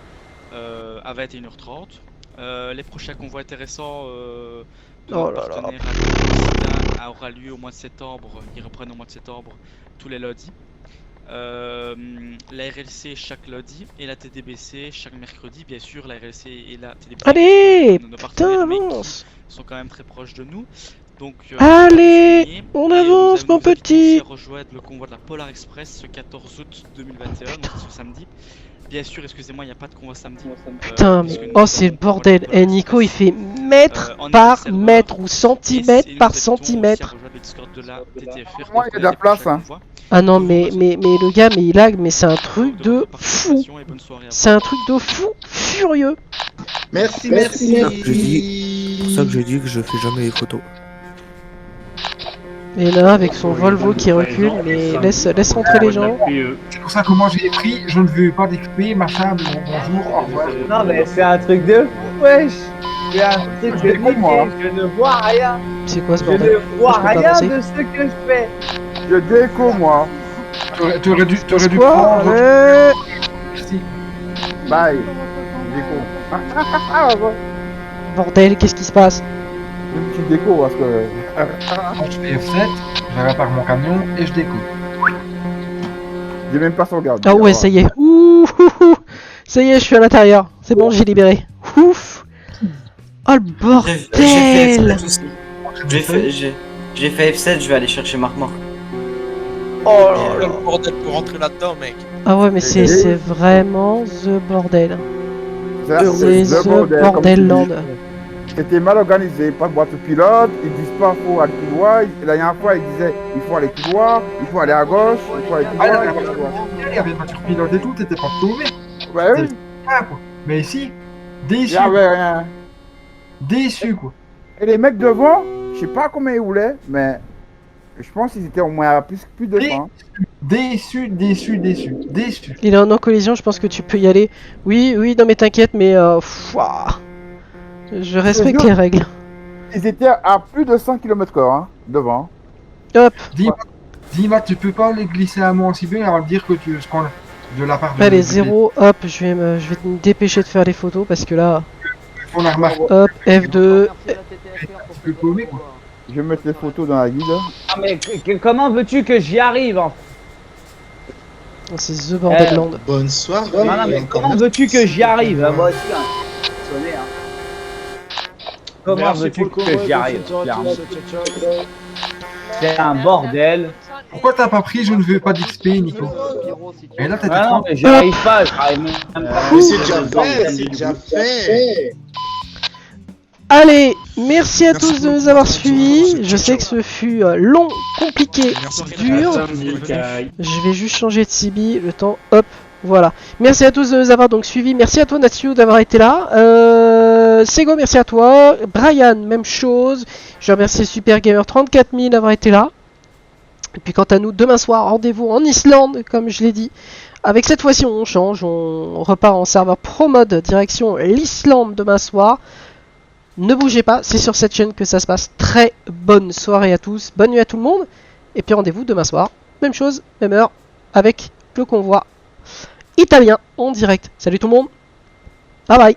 à 21h30. Les prochains convois intéressants de nos partenaires aura lieu au mois de septembre. Ils reprennent au mois de septembre tous les lundis. La RLC chaque lundi et la TDBC chaque mercredi. Bien sûr, la RLC et la TDBC. Allez, nos putain, partenaires, mais avance. qui sont quand même très proches de nous. Donc, Allez, on avance, mon petit. Rejoindre le convoi de la Polar Express ce 14 août 2021, donc ce samedi. Bien sûr, excusez-moi, il n'y a pas de convoi samedi. Putain, mais oh, c'est le bordel. Eh, Nico, il fait mètre par mètre ou centimètre par centimètre. Moi, il y a de la place, hein. Ah non, mais le gars, mais il lag, mais c'est un truc de fou. C'est un truc de fou furieux. Merci. C'est pour ça que je dis que je fais jamais les photos. Et là, avec son Volvo qui recule, mais laisse rentrer les gens. C'est pour ça que moi j'ai pris, je ne veux pas d'XP, machin, bonjour, au revoir. Non mais c'est un truc de fou, wesh. C'est un truc de moi. je ne vois rien. C'est quoi ce Je bordel? ne vois rien de ce que je fais. Je déco, moi. Tu aurais dû quoi? prendre... Merci. Bye. Déco. Bordel, qu'est-ce qui se passe? Une petite déco parce que. Quand je fais F7, je répare mon camion et je déco. J'ai même pas sauvegardé. Ah ouais, ça y est. Ouh, ça y est, je suis à l'intérieur. C'est bon, j'ai libéré. Ouf. Oh le bordel. J'ai fait F7, je vais aller chercher Marc-Marc. Oh le bordel pour rentrer là-dedans, mec. Ah ouais, mais c'est vraiment the bordel. C'est the bordel land. C'était mal organisé, pas de boîte pilote, ils disent pas faut aller tout droit, la dernière fois ils disaient il faut aller tout droit, il faut aller à gauche, il faut aller tout droit, il faut aller à droite. Il y avait une voiture pilote et tout, t'étais pas tombé. Ouais, oui. Mais ici, déçu. Il y avait rien. Déçu quoi. Et les mecs devant, je sais pas combien ils roulaient, mais je pense qu'ils étaient au moins à plus de 100. Déçu. Il est en collision, je pense que tu peux y aller. Oui, non mais t'inquiète, mais je respecte les règles. Ils étaient à plus de 100 km/h hein, devant. Hop. Dis-moi, tu peux pas les glisser à moi aussi bien et leur dire que tu prends de la part de... Allez, 0, hop, je vais me dépêcher de faire les photos parce que là... On a remarqué. Hop, F2... Je vais mettre les photos dans la guide. Ah mais comment veux-tu que j'y arrive en fait? C'est the bordel land. Bonsoir. Non mais comment veux-tu que j'y arrive? Moi aussi, hein. Sonné, hein. Comment veux-tu que j'y arrive? C'est un bordel. Pourquoi t'as pas pris je ne veux pas d'XP, Nico? Et là t'étais non, mais j'y arrive pas, j'arrive même pas. Mais c'est déjà fait. Allez, merci à tous de nous avoir suivis. Je sais que ce fut long, compliqué, dur. Je vais juste changer de CB, le temps, hop, voilà. Merci à tous de nous avoir donc suivis. Merci à toi Natsu d'avoir été là. Sego, merci à toi. Brian, même chose. Je remercie Super Gamer 34000 d'avoir été là. Et puis quant à nous, demain soir, rendez-vous en Islande, comme je l'ai dit. Avec cette fois-ci, on change, on repart en serveur Pro Mode, direction l'Islande demain soir. Ne bougez pas, c'est sur cette chaîne que ça se passe. Très bonne soirée à tous, bonne nuit à tout le monde. Et puis rendez-vous demain soir, même chose, même heure, avec le convoi italien en direct. Salut tout le monde, bye bye.